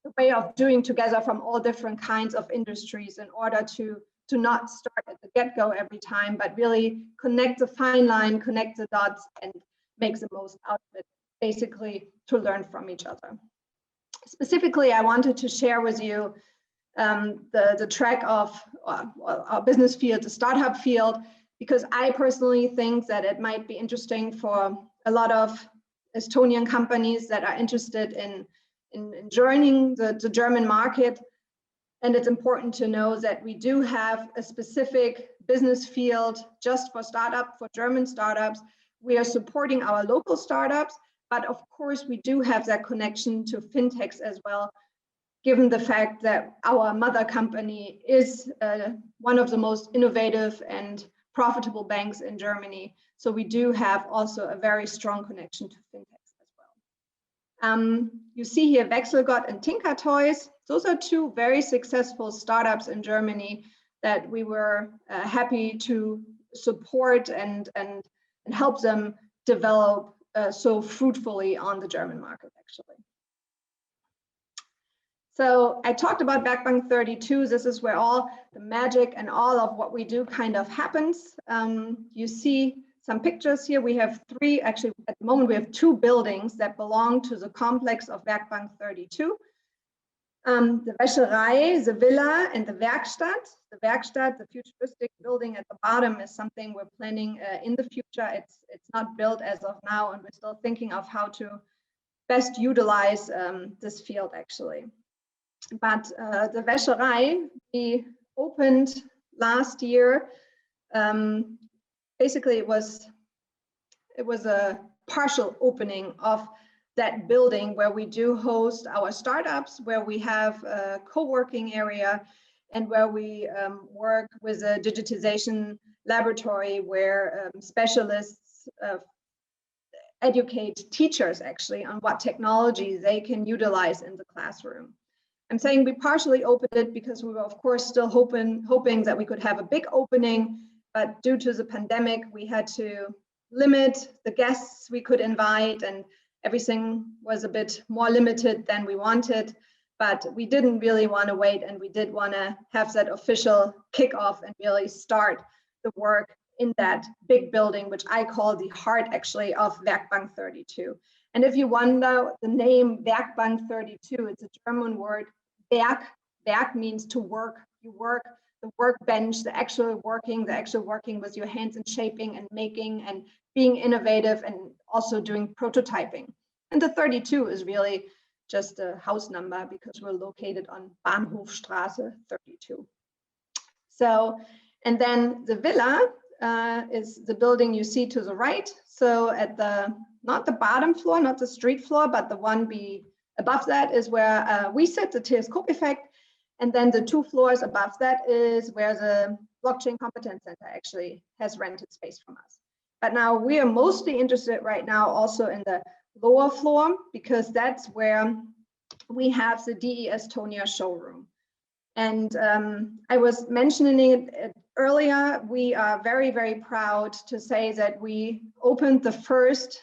the way of doing together from all different kinds of industries in order to not start at the get-go every time, but really connect the fine line, connect the dots, and make the most out of it, basically to learn from each other. Specifically, I wanted to share with you the track of our business field, the startup field, because I personally think that it might be interesting for a lot of Estonian companies that are interested in joining the German market. And it's important to know that we do have a specific business field just for German startups. We are supporting our local startups, but of course we do have that connection to fintechs as well, given the fact that our mother company is one of the most innovative and profitable banks in Germany. So we do have also a very strong connection to fintechs as well. You see here Wechselgott and Tinker Toys. Those are 2 very successful startups in Germany that we were happy to support and help them develop so fruitfully on the German market, actually. So I talked about Werkbank 32. This is where all the magic and all of what we do kind of happens. You see some pictures here. We have 3, actually at the moment we have 2 buildings that belong to the complex of Werkbank 32. The Wäscherei, the villa, and the Werkstatt. The Werkstatt, the futuristic building at the bottom, is something we're planning in the future. It's not built as of now, and we're still thinking of how to best utilize this field, actually. But the Wäscherei, we opened last year. Basically, it was a partial opening of that building where we do host our startups, where we have a co-working area, and where we work with a digitization laboratory where specialists educate teachers actually on what technology they can utilize in the classroom. I'm saying we partially opened it because we were of course still hoping that we could have a big opening, but due to the pandemic, we had to limit the guests we could invite, and everything was a bit more limited than we wanted, but we didn't really want to wait, and we did want to have that official kickoff and really start the work in that big building, which I call the heart actually of Werkbank 32. And if you wonder, the name Werkbank 32, it's a German word. Werk means to work. You work the workbench, the actual working with your hands and shaping and making and being innovative and also doing prototyping. And the 32 is really just a house number because we're located on Bahnhofstraße 32. So, and then the villa is the building you see to the right. So at not the bottom floor, not the street floor, but the one above that is where we sit, the TeleskopEffekt. And then the 2 floors above that is where the Blockchain Competence Center actually has rented space from us. But now we are mostly interested right now also in the lower floor, because that's where we have the DE Estonia Showroom. And I was mentioning it earlier, we are very, very proud to say that we opened the first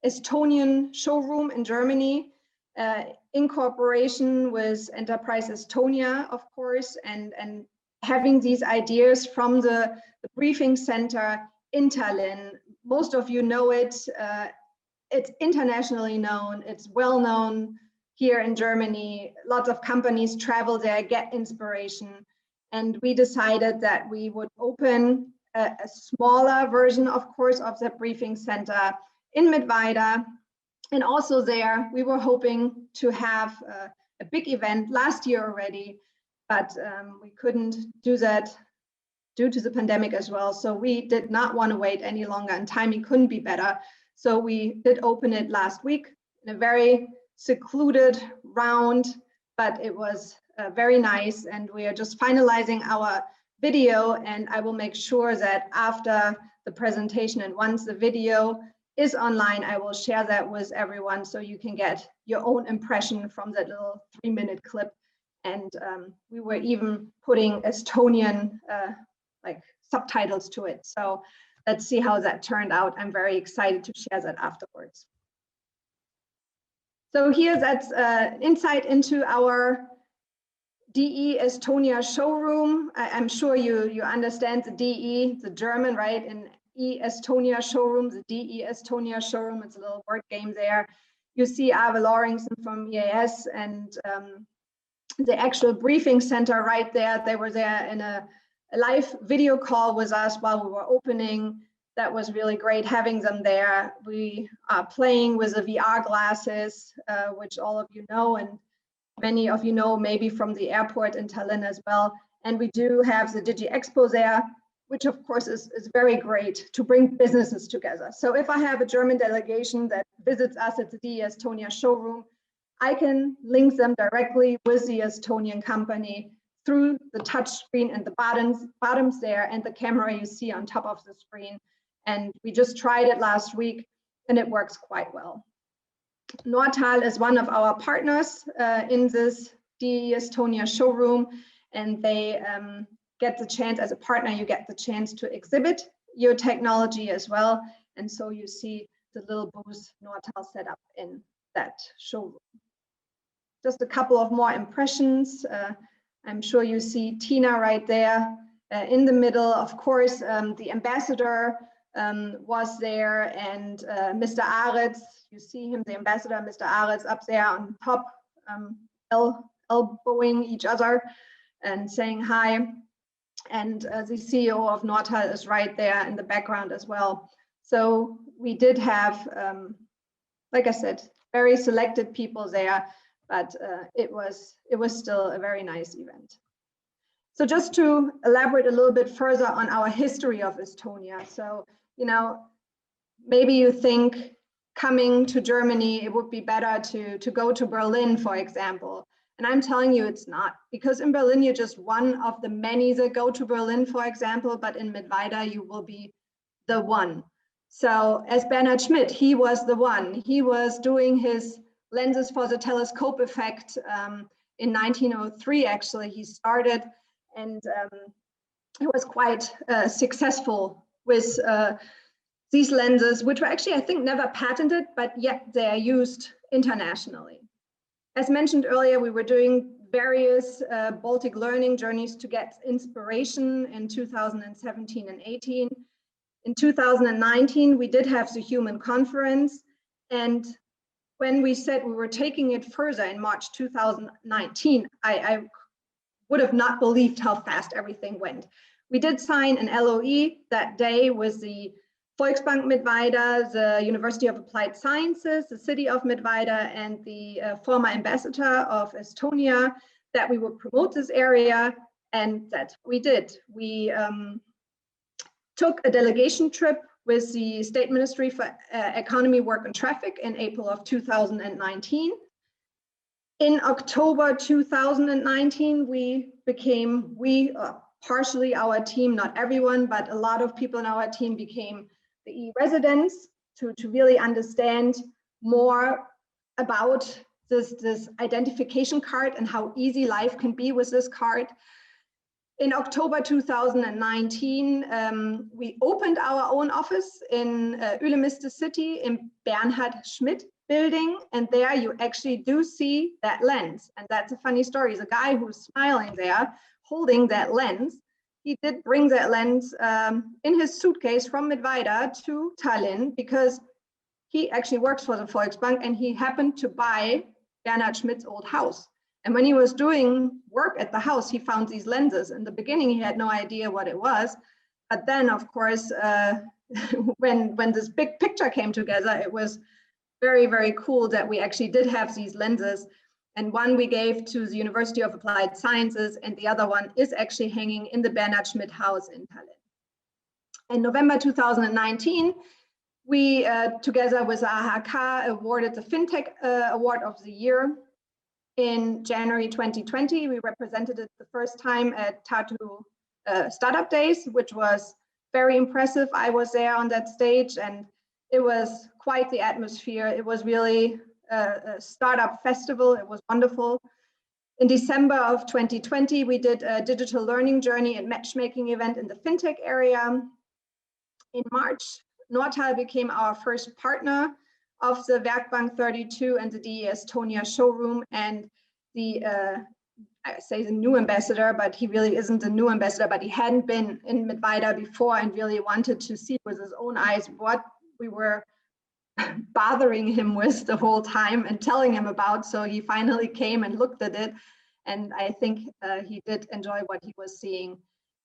Estonian showroom in Germany in cooperation with Enterprise Estonia, of course, and having these ideas from the briefing center in Tallinn. Most of you know it. It's internationally known. It's well known here in Germany. Lots of companies travel there, get inspiration. And we decided that we would open a smaller version, of course, of the briefing center in Mittweida. And also there, we were hoping to have a big event last year already, but we couldn't do that due to the pandemic as well. So we did not want to wait any longer, and timing couldn't be better. So we did open it last week in a very secluded round, but it was very nice. And we are just finalizing our video, and I will make sure that after the presentation and once the video is online, I will share that with everyone so you can get your own impression from that little 3-minute clip. And we were even putting Estonian like subtitles to it. So let's see how that turned out. I'm very excited to share that afterwards. So here, that's insight into our DE Estonia showroom. I'm sure you understand the DE, the German, right? In E Estonia showroom, the DE Estonia showroom, it's a little word game there. You see Ave Loringson from EAS and the actual briefing center right there. They were there in a live video call with us while we were opening. That was really great having them there. We are playing with the VR glasses, which all of you know, and many of you know maybe from the airport in Tallinn as well. And we do have the Digi Expo there, which of course is very great to bring businesses together. So if I have a German delegation that visits us at the DE Estonia showroom, I can link them directly with the Estonian company through the touch screen and the bottoms there and the camera you see on top of the screen. And we just tried it last week and it works quite well. Nortal is one of our partners in this DE Estonia showroom, and they get the chance, as a partner, you get the chance to exhibit your technology as well. And so you see the little booth Nortal set up in that showroom. Just a couple of more impressions. I'm sure you see Tiina right there in the middle. Of course, the ambassador was there, and Mr. Aretz, you see him, the ambassador, Mr. Aretz, up there on top, elbowing each other and saying hi. And the CEO of Nortal is right there in the background as well. So we did have, like I said, very selected people there, but it was still a very nice event. So just to elaborate a little bit further on our history of Estonia. So, you know, maybe you think coming to Germany, it would be better to go to Berlin, for example. And I'm telling you it's not, because in Berlin, you're just one of the many that go to Berlin, for example, but in Mittweida, you will be the one. So as Bernhard Schmidt, he was the one. He was doing his lenses for the TeleskopEffekt in 1903, actually. He started, and he was quite successful with these lenses, which were actually, I think, never patented, but yet they are used internationally. As mentioned earlier, we were doing various Baltic learning journeys to get inspiration in 2017 and 18. In 2019, we did have the Human Conference. And when we said we were taking it further in March 2019, I would have not believed how fast everything went. We did sign an LOE that day with the Volksbank Mittweida, the University of Applied Sciences, the city of Mittweida, and the former ambassador of Estonia, that we would promote this area, and that we did. We took a delegation trip with the State Ministry for Economy, Work and Traffic in April of 2019. In October 2019, partially our team, not everyone, but a lot of people in our team became the e-residents to really understand more about this identification card and how easy life can be with this card. In October 2019, we opened our own office in Ülemiste city in Bernhard Schmidt building, and there you actually do see that lens. And that's a funny story. The guy who's smiling there, holding that lens, he did bring that lens in his suitcase from Mittweida to Tallinn because he actually works for the Volksbank and he happened to buy Bernhard Schmidt's old house. And when he was doing work at the house, he found these lenses. In the beginning, he had no idea what it was. But then, of course, when this big picture came together, it was very, very cool that we actually did have these lenses. And one we gave to the University of Applied Sciences, and the other one is actually hanging in the Bernhard Schmidt house in Tallinn. In November 2019, we, together with AHK, awarded the FinTech Award of the Year. In January 2020, we represented it the first time at Tartu Startup Days, which was very impressive. I was there on that stage and it was quite the atmosphere. It was really a startup festival. It was wonderful. In December of 2020, we did a digital learning journey and matchmaking event in the FinTech area. In March, Nortal became our first partner of the Werkbank 32 and the DE Estonia Showroom, and the I say the new ambassador, but he really isn't a new ambassador, but he hadn't been in Mittweida before and really wanted to see with his own eyes what we were bothering him with the whole time and telling him about. So he finally came and looked at it, and I think he did enjoy what he was seeing.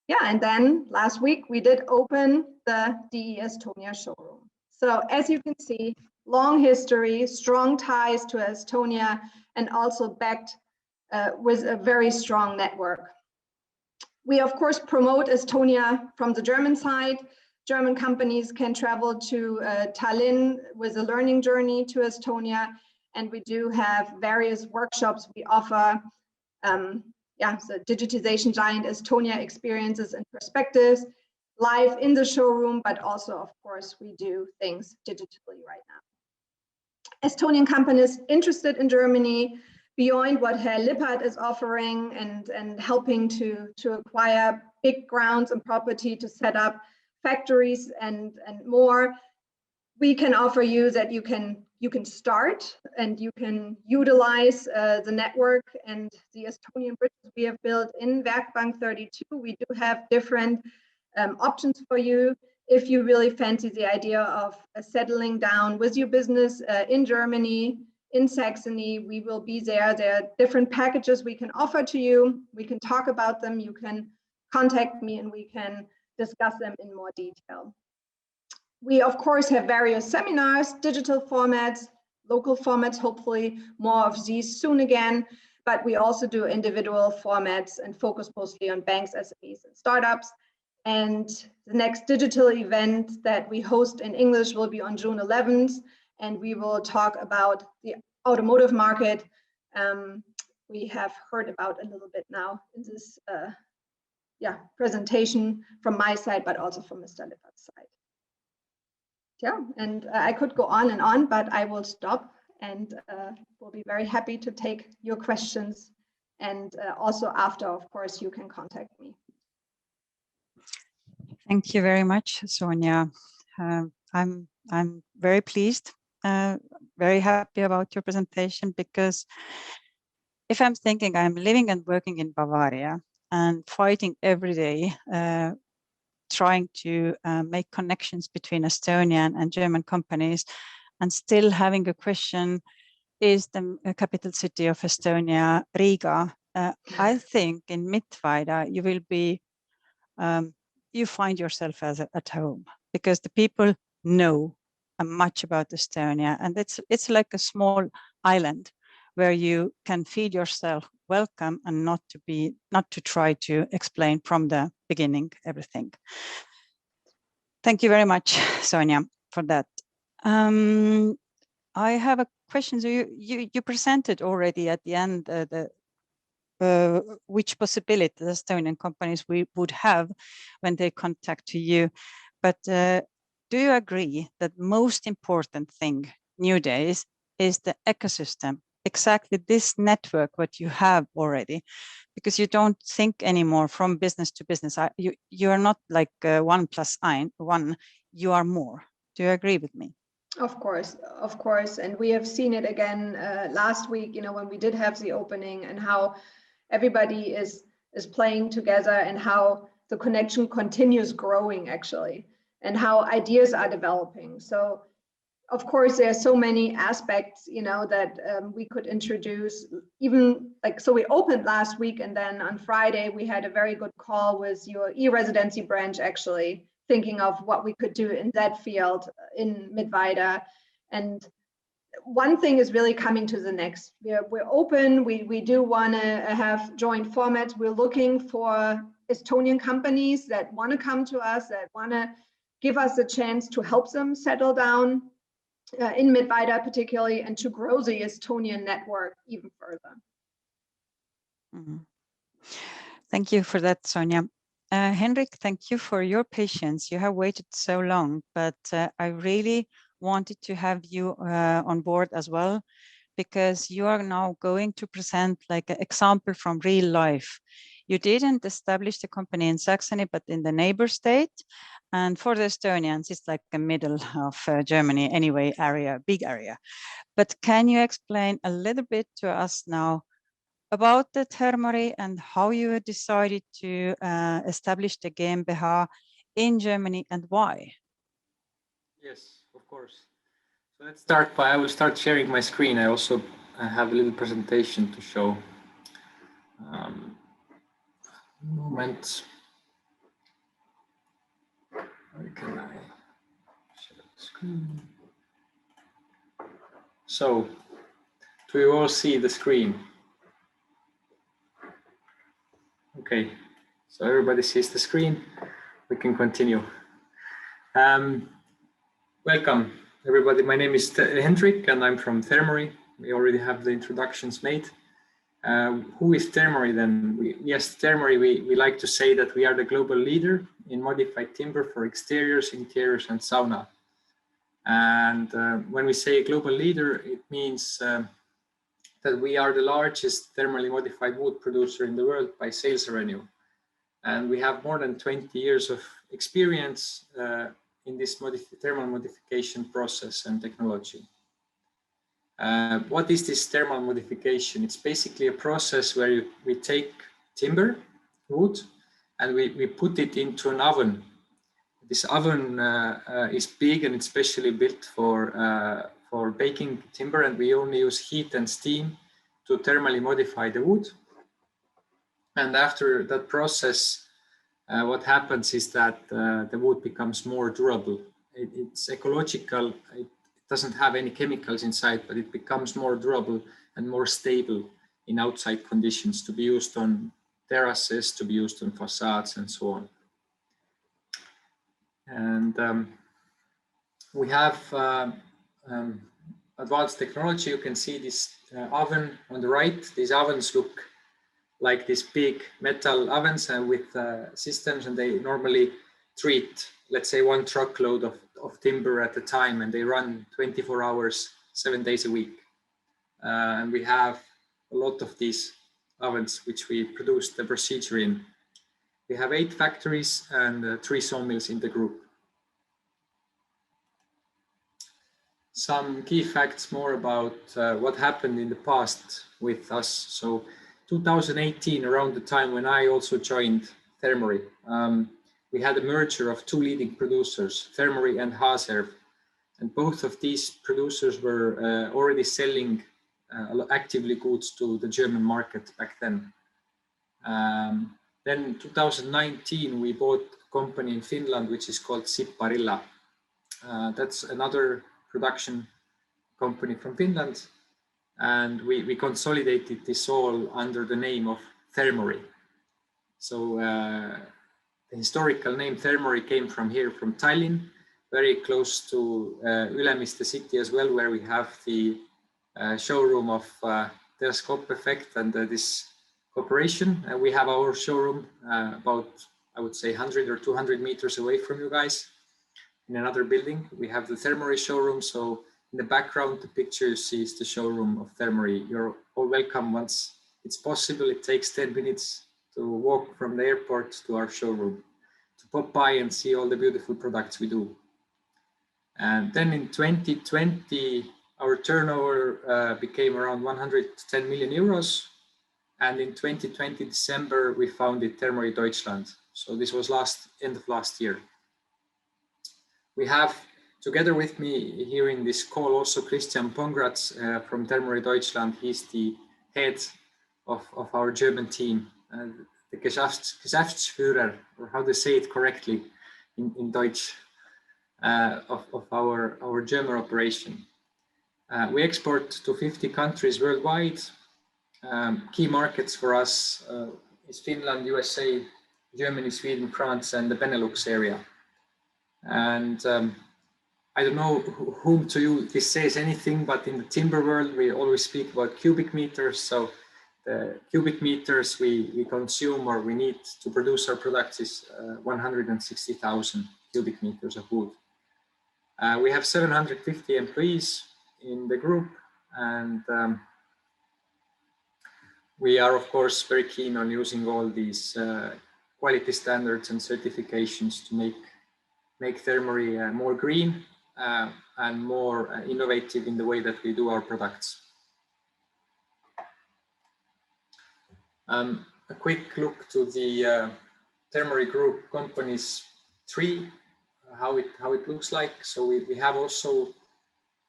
Yeah, and then last week we did open the DE Estonia showroom. So as you can see, long history, strong ties to Estonia, and also backed with a very strong network. We of course promote Estonia from the German side. German companies can travel to Tallinn with a learning journey to Estonia, and we do have various workshops we offer. The digitization giant Estonia experiences and perspectives live in the showroom, but also of course we do things digitally right now. Estonian companies interested in Germany, beyond what Herr Lippert is offering and helping to acquire big grounds and property to set up factories and more, we can offer you that you can start and you can utilize the network and the Estonian bridges we have built in Werkbank 32. We do have different options for you. If you really fancy the idea of settling down with your business in Germany, in Saxony, we will be there. There are different packages we can offer to you. We can talk about them. You can contact me and we can discuss them in more detail. We, of course, have various seminars, digital formats, local formats, hopefully more of these soon again, but we also do individual formats and focus mostly on banks, SMEs, and startups. And the next digital event that we host in English will be on June 11th, and we will talk about the automotive market. We have heard about a little bit now in this presentation from my side, but also from Mr. Lippert's side. Yeah, and I could go on and on, but I will stop and we'll be very happy to take your questions. And also after, of course, you can contact me. Thank you very much, Sonja. I'm very pleased, very happy about your presentation, because if I'm thinking I'm living and working in Bavaria and fighting every day, trying to make connections between Estonian and German companies, and still having a question, is the capital city of Estonia Riga? I think in Mittweida you will be, you find yourself as at home, because the people know much about Estonia, and it's like a small island where you can feel yourself welcome and not to try to explain from the beginning everything. Thank you very much, Sonja, for that. I have a question. So you presented already at the end which possibilities Estonian companies would have when they contact to you. But do you agree that most important thing nowadays is the ecosystem? exactly this network what you have already, because you don't think anymore from business to business. You are not like 1 + 1, you are more. Do you agree with me? Of course. And we have seen it again last week, you know, when we did have the opening, and how everybody is playing together, and how the connection continues growing actually, and how ideas are developing. So of course, there are so many aspects, you know, that we could introduce. Even like, so we opened last week, and then on Friday we had a very good call with your e-residency branch, actually thinking of what we could do in that field in Mittweida. And one thing is really coming to the next. We're open. We do want to have joint formats. We're looking for Estonian companies that want to come to us, that want to give us a chance to help them settle down in Mittweida particularly, and to grow the Estonian network even further. Mm-hmm. Thank you for that, Sonja. Henrik, thank you for your patience. You have waited so long, but I really wanted to have you on board as well, because you are now going to present like an example from real life. You didn't establish the company in Saxony, but in the neighbor state. And for the Estonians, it's like the middle of Germany anyway, big area. But can you explain a little bit to us now about the Thermary and how you decided to establish the GmbH in Germany, and why? Yes, of course. So let's start by, I will start sharing my screen. I also have a little presentation to show. Moment. Where can I share the screen? So, do you all see the screen? Okay, so everybody sees the screen. We can continue. Welcome, everybody. My name is Hendrik, and I'm from Thermary. We already have the introductions made. Who is Thermary then? Yes, Thermary, we like to say that we are the global leader in modified timber for exteriors, interiors, and sauna. And when we say global leader, it means that we are the largest thermally modified wood producer in the world by sales revenue. And we have more than 20 years of experience in this thermal modification process and technology. What is this thermal modification? It's basically a process where we take timber, wood, and we put it into an oven. This oven is big, and it's specially built for baking timber, and we only use heat and steam to thermally modify the wood. And after that process, what happens is that the wood becomes more durable. It's ecological. It doesn't have any chemicals inside, but it becomes more durable and more stable in outside conditions, to be used on terraces, to be used on facades, and so on. And we have advanced technology. You can see this oven on the right. These ovens look like these big metal ovens and with systems, and they normally treat, let's say, 1 truckload of timber at a time, and they run 24 hours, 7 days a week. And we have a lot of these ovens, which we produce the procedure in. We have 8 factories and 3 sawmills in the group. Some key facts more about what happened in the past with us. So 2018, around the time when I also joined Thermary, we had a merger of 2 leading producers, Thermary and Hahn. And both of these producers were already selling actively goods to the German market back then. Then in 2019, we bought a company in Finland, which is called Sipparilla. That's another production company from Finland. And we consolidated this all under the name of Thermary. So the historical name Thermary came from here, from Tallinn, very close to Ülemiste city as well, where we have the showroom of TeleskopEffekt and this corporation. We have our showroom about, I would say, 100 or 200 meters away from you guys in another building. We have the Thermary showroom, so In the background, the picture you see is the showroom of Thermory. You're all welcome once it's possible. It takes 10 minutes to walk from the airport to our showroom, to pop by and see all the beautiful products we do. And then in 2020, our turnover became around 110 million euros. And in 2020 December, we founded Thermory Deutschland. So this was end of last year. We have together with me here in this call also Christian Pongratz from Thermory Deutschland. He's the head of our German team, the Geschäftsführer, or how to say it correctly in Deutsch, of our German operation. We export to 50 countries worldwide. Key markets for us is Finland, USA, Germany, Sweden, France, and the Benelux area. And I don't know whom to you this says anything, but in the timber world, we always speak about cubic meters. So the cubic meters we consume or we need to produce our products is 160,000 cubic meters of wood. We have 750 employees in the group, and we are, of course, very keen on using all these quality standards and certifications to make Thermory more green and more innovative in the way that we do our products. A quick look to the Thermory Group companies tree, how it looks like. So we have also,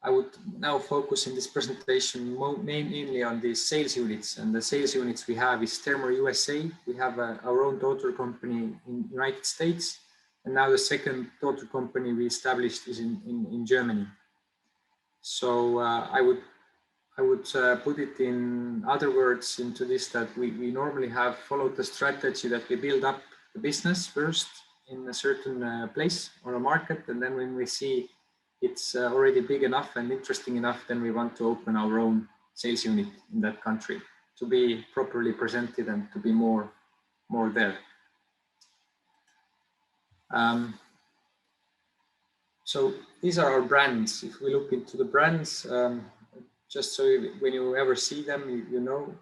I would now focus in this presentation mainly on the sales units, and the sales units we have is Thermory USA. We have our own daughter company in the United States, and now the second daughter company we established is in Germany. So I would put it in other words into this, that we normally have followed the strategy that we build up the business first in a certain place or a market, and then when we see it's already big enough and interesting enough, then we want to open our own sales unit in that country to be properly presented and to be more there. So these are our brands. If we look into the brands, just so when you ever see them, you know,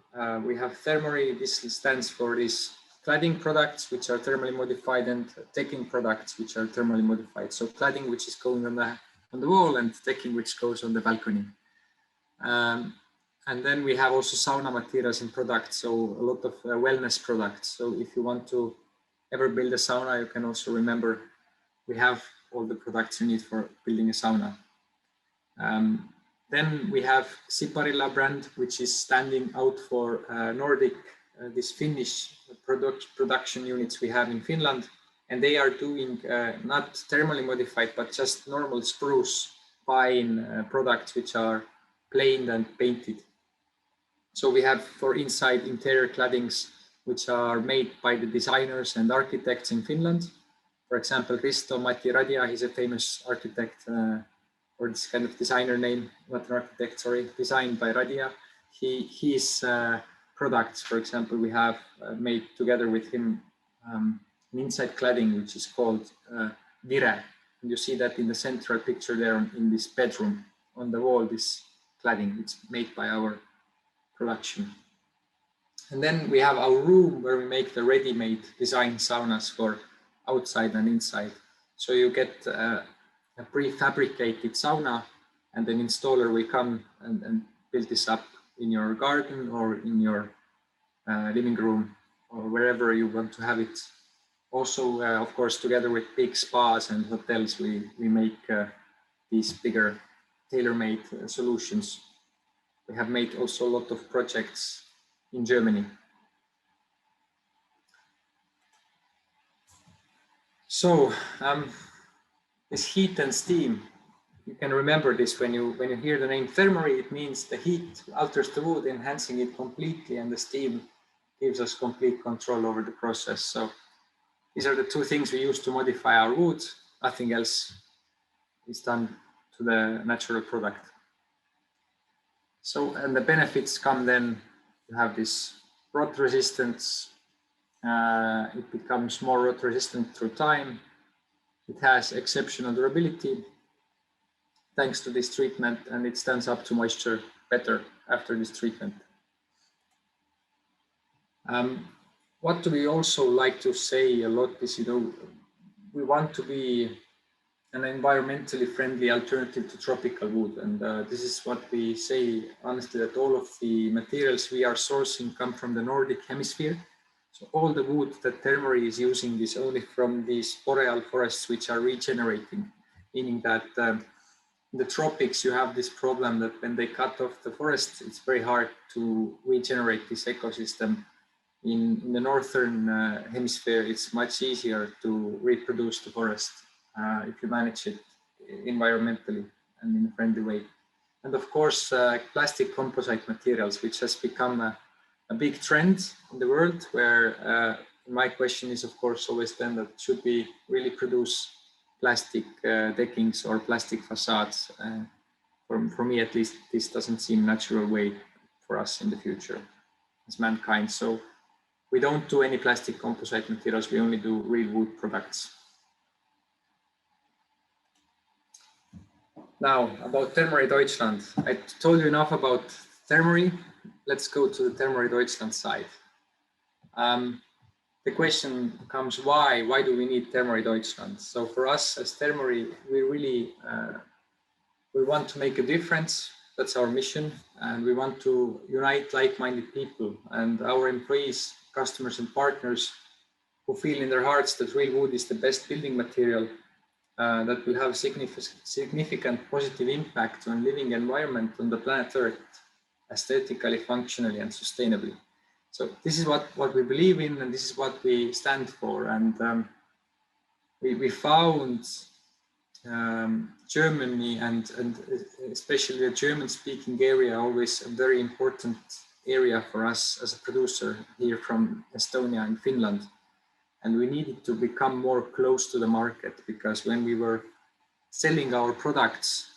we have Thermory. This stands for these cladding products, which are thermally modified, and decking products, which are thermally modified. So cladding, which is going on the wall, and decking, which goes on the balcony. And then we have also sauna materials and products, so a lot of wellness products. So if you want to ever build a sauna, you can also remember we have all the products you need for building a sauna. Then we have Siparilla brand, which is standing out for Nordic, this Finnish production units we have in Finland. And they are doing not thermally modified, but just normal spruce pine products, which are planed and painted. So we have for inside interior claddings, which are made by the designers and architects in Finland. For example, Risto-Matti Radia, he's a famous architect, or this kind of designer name, not an architect, sorry, designed by Radia. His products, for example, we have made together with him an inside cladding, which is called Vire. And you see that in the central picture there in this bedroom on the wall, this cladding, it's made by our production. And then we have our room where we make the ready-made design saunas for outside and inside. So you get a prefabricated sauna, and an installer will come and build this up in your garden or in your living room or wherever you want to have it. Also, of course, together with big spas and hotels, we make these bigger tailor-made solutions. We have made also a lot of projects in Germany. So this heat and steam, you can remember this when you hear the name Thermory. It means the heat alters the wood, enhancing it completely, and the steam gives us complete control over the process. So these are the two things we use to modify our wood. Nothing else is done to the natural product. So, and the benefits come then to have this rot resistance. It becomes more rot resistant through time. It has exceptional durability. thanks to this treatment, and it stands up to moisture better after this treatment. What do we also like to say a lot is, we want to be an environmentally friendly alternative to tropical wood. And this is what we say, honestly, that all of the materials we are sourcing come from the Nordic hemisphere. So all the wood that Thermory is using is only from these boreal forests, which are regenerating, meaning that in the tropics, you have this problem that when they cut off the forest, it's very hard to regenerate this ecosystem. In the northern hemisphere, it's much easier to reproduce the forest if you manage it environmentally and in a friendly way. And of course, plastic composite materials, which has become a big trend in the world, where my question is, of course, always then that should we really produce plastic deckings or plastic facades? For me, at least, this doesn't seem a natural way for us in the future as mankind. So we don't do any plastic composite materials, we only do real wood products. Now, about Thermory Deutschland. I told you enough about Thermory. Let's go to the Thermory Deutschland side. The question comes, why? Why do we need Thermory Deutschland? So for us as Thermory, we really we want to make a difference. That's our mission. And we want to unite like-minded people and our employees, customers and partners who feel in their hearts that real wood is the best building material that will have significant positive impact on living environment on the planet Earth, aesthetically, functionally, and sustainably. So this is what we believe in, and this is what we stand for. And we found Germany and especially the German-speaking area always a very important area for us as a producer here from Estonia and Finland. And we needed to become more close to the market, because when we were selling our products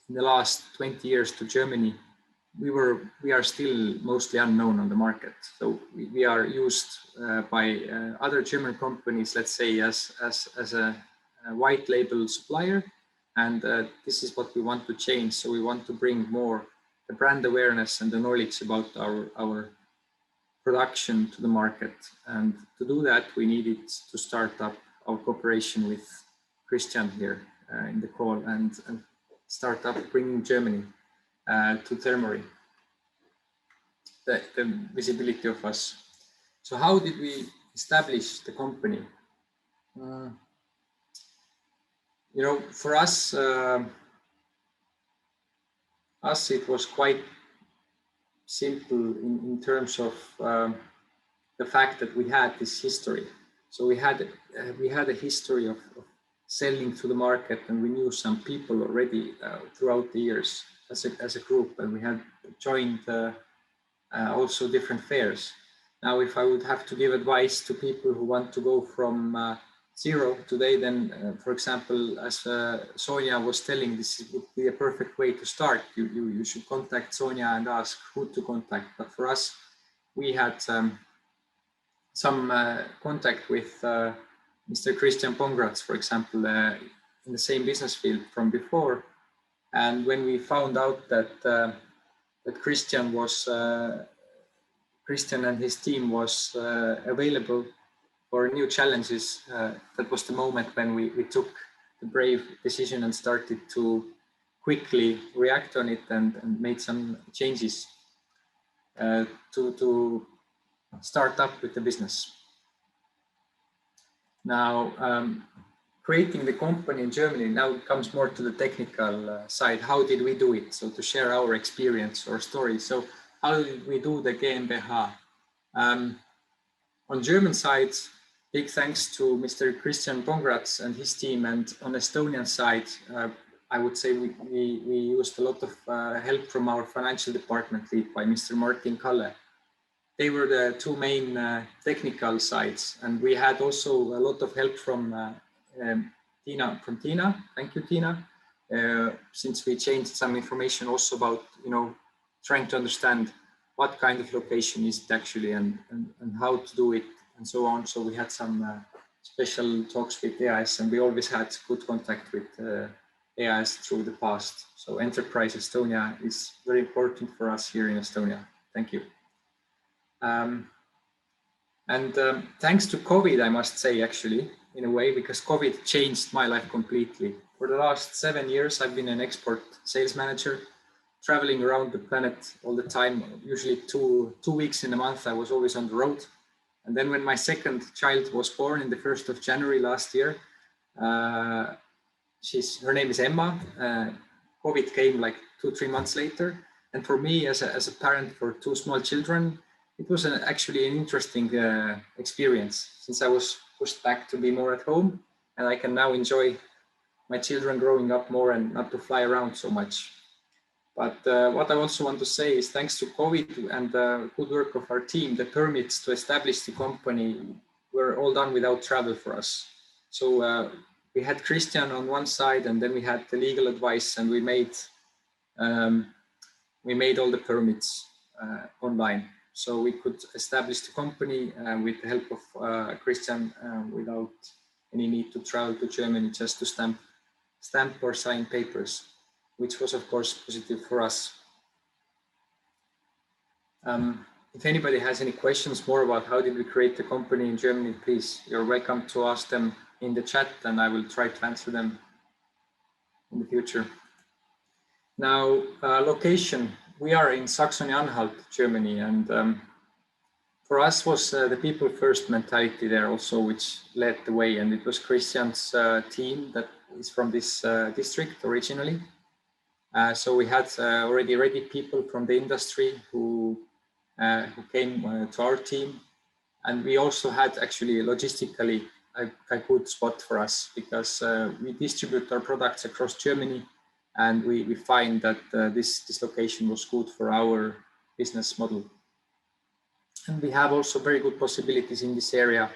in the last 20 years to Germany, we are still mostly unknown on the market. So we are used by other German companies, let's say, as a white label supplier. And this is what we want to change. So we want to bring more the brand awareness and the knowledge about our production to the market. And to do that, we needed to start up our cooperation with Christian here in the call and start up bringing Germany to Thermory, the visibility of us. So how did we establish the company? For us, it was quite simple in terms of the fact that we had this history. So we had a history of selling to the market, and we knew some people already throughout the years as a group, and we had joined also different fairs. Now, if I would have to give advice to people who want to go from zero today, then, for example, as Sonja was telling, this would be a perfect way to start. You should contact Sonja and ask who to contact. But for us, we had some contact with Mr. Christian Pongratz, for example, in the same business field from before. And when we found out that Christian and his team was available for new challenges, that was the moment when we took the brave decision and started to quickly react on it and made some changes to start up with the business. Now, creating the company in Germany now comes more to the technical side. How did we do it? So to share our experience or story. So how did we do the GmbH? On German side, big thanks to Mr. Christian Pongratz and his team. And on Estonian side, I would say we used a lot of help from our financial department lead by Mr. Martin Kalle. They were the two main technical sides. And we had also a lot of help from Tiina. Thank you, Tiina. Since we changed some information also about, trying to understand what kind of location is it actually and how to do it and so on. So we had some special talks with EAS, and we always had good contact with areas through the past. So Enterprise Estonia is very important for us here in Estonia. Thank you. Thanks to COVID, I must say, actually, in a way, because COVID changed my life completely. For the last 7 years, I've been an export sales manager, traveling around the planet all the time. Usually two weeks in a month, I was always on the road. And then when my second child was born in the 1st of January last year, her name is Emma. COVID came like 2-3 months later. And for me, as a parent for 2 small children, it was actually an interesting experience, since I was pushed back to be more at home, and I can now enjoy my children growing up more and not to fly around so much. But what I also want to say is, thanks to COVID and the good work of our team, the permits to establish the company were all done without travel for us. So we had Christian on one side, and then we had the legal advice, and we made all the permits online. So we could establish the company with the help of Christian without any need to travel to Germany just to stamp or sign papers, which was of course positive for us. If anybody has any questions more about how did we create the company in Germany, please, you're welcome to ask them in the chat, and I will try to answer them in the future. Now, location. We are in Saxony-Anhalt, Germany, and for us was the people first mentality there also, which led the way, and it was Christian's team that is from this district originally. So we had already ready people from the industry who came to our team, and we also had actually logistically a good spot for us, because we distribute our products across Germany. And we find that this location was good for our business model. And we have also very good possibilities in this area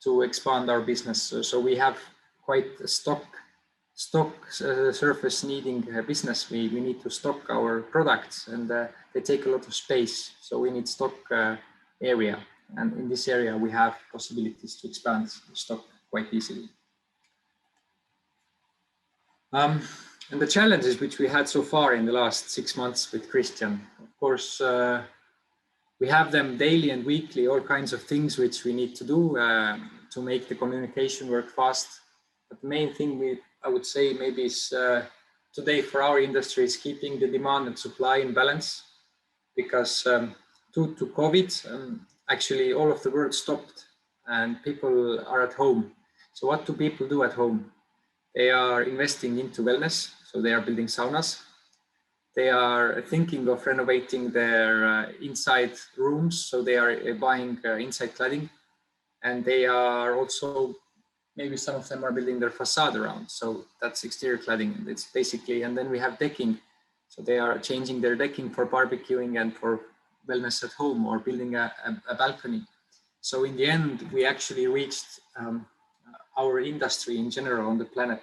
to expand our business. So we have quite a stock surface needing business. We need to stock our products, and they take a lot of space. So we need stock area. And in this area, we have possibilities to expand stock quite easily. And the challenges which we had so far in the last 6 months with Christian, of course, we have them daily and weekly, all kinds of things which we need to do to make the communication work fast. But the main thing I would say maybe is today for our industry is keeping the demand and supply in balance, because due to COVID, actually all of the world stopped and people are at home. So what do people do at home? They are investing into wellness, so they are building saunas. They are thinking of renovating their inside rooms, so they are buying inside cladding. And they are also, maybe some of them are building their facade around, so that's exterior cladding. It's basically, and then we have decking. So they are changing their decking for barbecuing and for wellness at home, or building a balcony. So in the end, we actually reached our industry in general on the planet.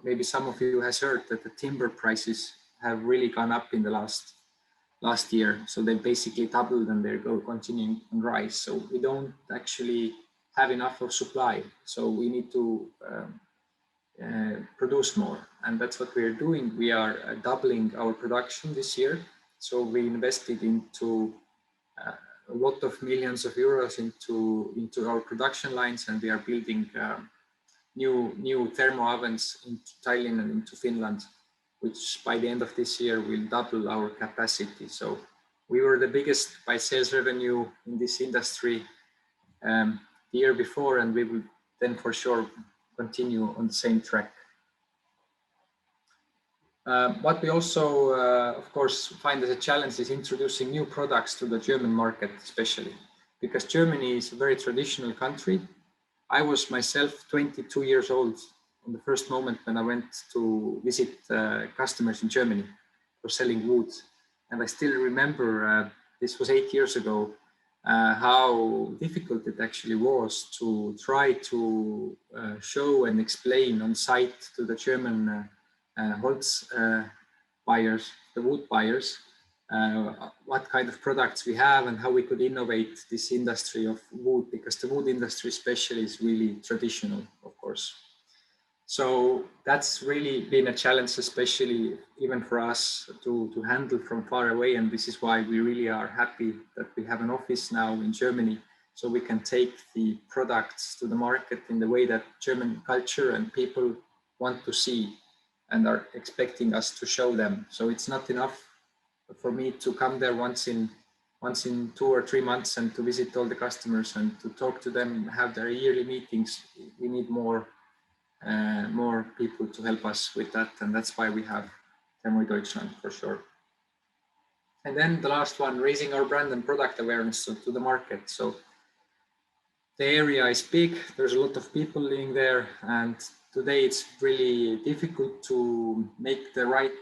Maybe some of you has heard that the timber prices have really gone up in the last year. So they basically doubled, and they're continuing to rise. So we don't actually have enough of supply. So we need to produce more. And that's what we're doing. We are doubling our production this year. So we invested into a lot of millions of euros into our production lines, and we are building new thermo ovens into Tallinn and into Finland, which by the end of this year will double our capacity. So we were the biggest by sales revenue in this industry the year before, and we will then for sure continue on the same track. What we also, of course, find as a challenge is introducing new products to the German market, especially because Germany is a very traditional country. I was myself 22 years old on the first moment when I went to visit customers in Germany for selling wood. And I still remember, this was 8 years ago, how difficult it actually was to try to show and explain on site to the German Holz buyers, the wood buyers, what kind of products we have and how we could innovate this industry of wood, because the wood industry especially is really traditional, of course. So that's really been a challenge, especially even for us to handle from far away. And this is why we really are happy that we have an office now in Germany, so we can take the products to the market in the way that German culture and people want to see and are expecting us to show them. So it's not enough for me to come there once in 2 or 3 months and to visit all the customers and to talk to them, have their yearly meetings. We need more people to help us with that, and that's why we have Thermo Deutschland for sure. And then the last one, raising our brand and product awareness to the market. So the area is big, there's a lot of people living there, and today it's really difficult to make the right,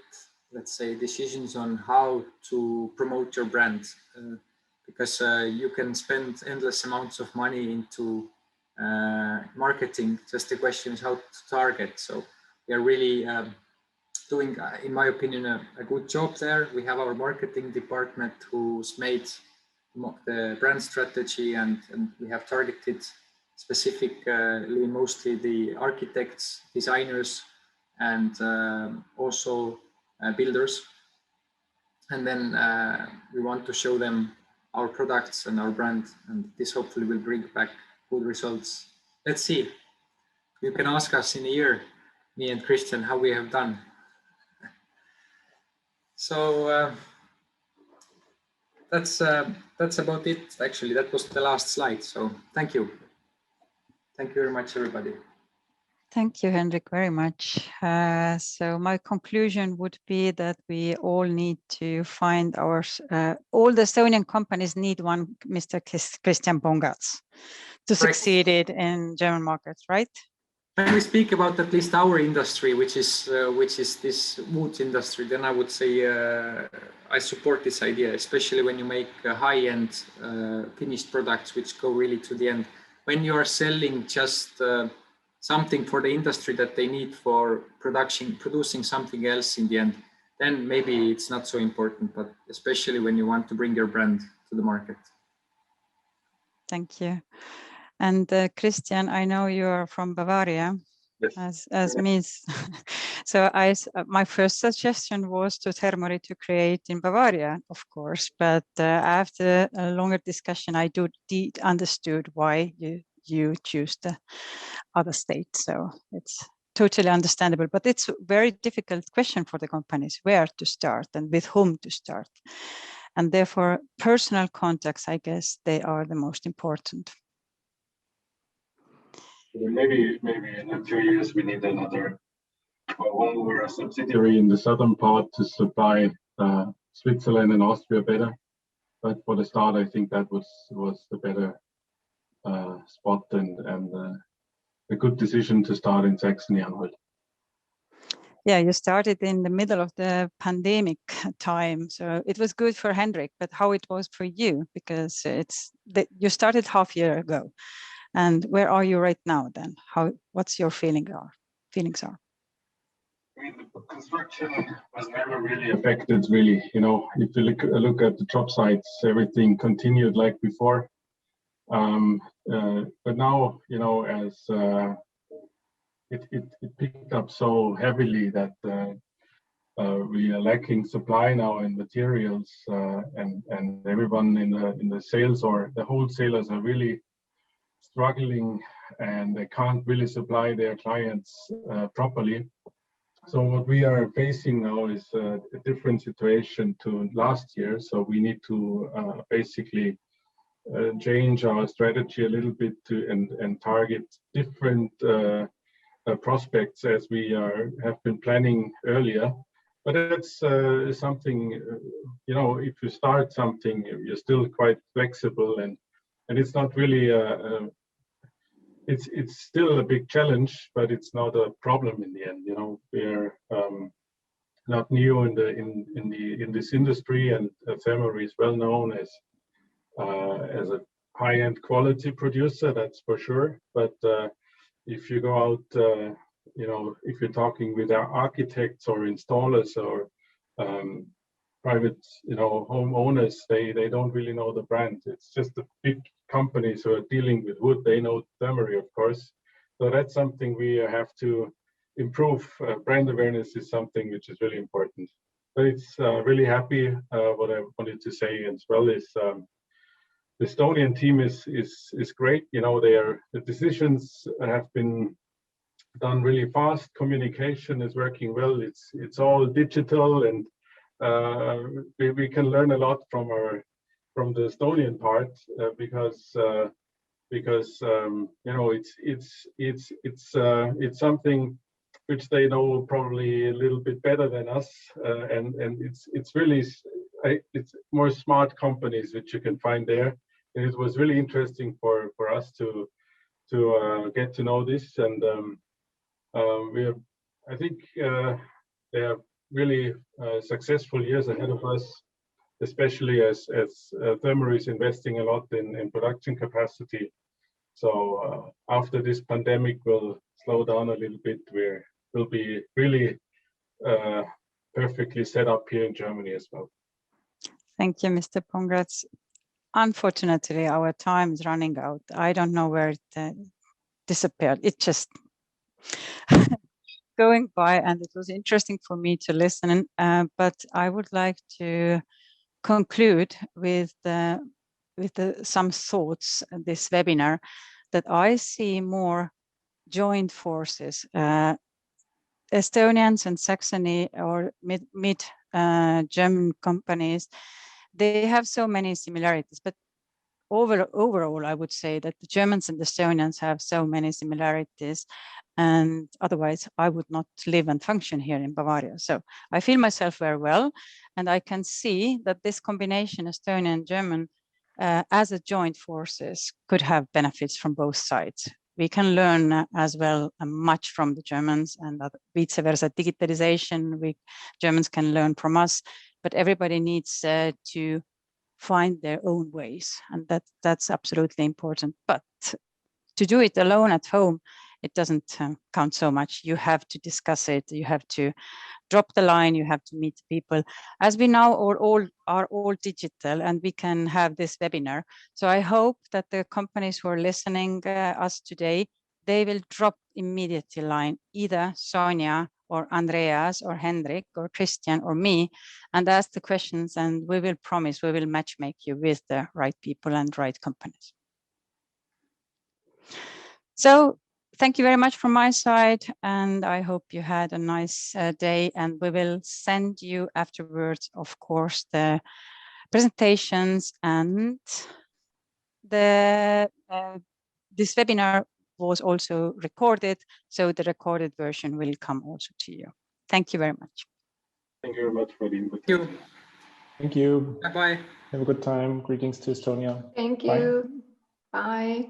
let's say, decisions on how to promote your brand, because you can spend endless amounts of money into marketing. Just the question is how to target. So we are really doing, in my opinion, a good job there. We have our marketing department who's made the brand strategy, and we have targeted specifically mostly the architects, designers, and also builders. And then we want to show them our products and our brand, and this hopefully will bring back good results. Let's see. You can ask us in a year, me and Christian, how we have done. So that's about it. Actually, that was the last slide. So thank you. Thank you very much, everybody. Thank you, Henrik, very much. So my conclusion would be that we all need to find our, all the Estonian companies need one Mr. Christian Bongatz to succeed in German markets, right? When we speak about at least our industry, which is this wood industry, then I would say I support this idea, especially when you make high-end finished products which go really to the end. When you are selling just something for the industry that they need for producing something else in the end, then maybe it's not so important, but especially when you want to bring your brand to the market. Thank you. And Christian, I know you are from Bavaria, yes, as me. So my first suggestion was to Thermori to create in Bavaria, of course, but after a longer discussion, I did understood why you choose the other state. So it's totally understandable, but it's a very difficult question for the companies, where to start and with whom to start. And therefore, personal contacts, I guess, they are the most important. Maybe in 2 years we need another one or a subsidiary in the southern part to supply Switzerland and Austria better. But for the start, I think that was the better spot and a good decision to start in Saxony. Yeah, you started in the middle of the pandemic time, so it was good for Henrik. But how it was for you, because you started half year ago. And where are you right now then? What's your feelings are? I mean, the construction was never really affected, really. You know, if you look at the job sites, everything continued like before. But now, you know, as it picked up so heavily that we are lacking supply now in materials, and everyone in the sales or the wholesalers are really struggling, and they can't really supply their clients properly. So what we are facing now is a different situation to last year. So we need to basically change our strategy a little bit and target different prospects as we have been planning earlier. But that's something, you know, if you start something, you're still quite flexible, and it's not really it's still a big challenge, but it's not a problem in the end. You know, we're not new in this industry, and Thermori is well known as a high-end quality producer, that's for sure. But if you go out, you know, if you're talking with our architects or installers or private, you know, homeowners, they don't really know the brand. It's just the big companies who are dealing with wood. They know Thermori, of course. So that's something we have to improve brand awareness is something which is really important. But it's really happy. What I wanted to say as well is the Estonian team is great. You know, the decisions have been done really fast. Communication is working well. It's all digital, and we can learn a lot from the Estonian part because you know, it's something which they know probably a little bit better than us, and it's really it's more smart companies which you can find there. And it was really interesting for us to get to know this, and I think there are really successful years ahead of us, especially as Thermo is investing a lot in production capacity. So after this pandemic will slow down a little bit, we'll be really perfectly set up here in Germany as well. Thank you, Mr. Pongratz. Unfortunately, our time is running out. I don't know where it disappeared. It just going by, and it was interesting for me to listen. But I would like to conclude with some thoughts this webinar, that I see more joint forces. Estonians and Saxony or mid German companies, they have so many similarities, but overall, I would say that the Germans and the Estonians have so many similarities, and otherwise I would not live and function here in Bavaria. So I feel myself very well, and I can see that this combination Estonian and German as a joint forces could have benefits from both sides. We can learn as well much from the Germans, and vice versa. Digitalization, Germans can learn from us, but everybody needs to find their own ways, and that's absolutely important. But to do it alone at home, it doesn't count so much. You have to discuss it. You have to drop the line. You have to meet people. As we now are all digital, and we can have this webinar. So I hope that the companies who are listening us today, they will drop immediately line, either Sonja or Andreas or Hendrik or Christian or me, and ask the questions, and we will promise we will matchmake you with the right people and right companies. So thank you very much from my side, and I hope you had a nice day, and we will send you afterwards, of course, the presentations, and this webinar was also recorded, so the recorded version will come also to you. Thank you very much. Thank you very much for the invitation. Thank you. Bye-bye. Have a good time. Greetings to Estonia. Thank you. Bye.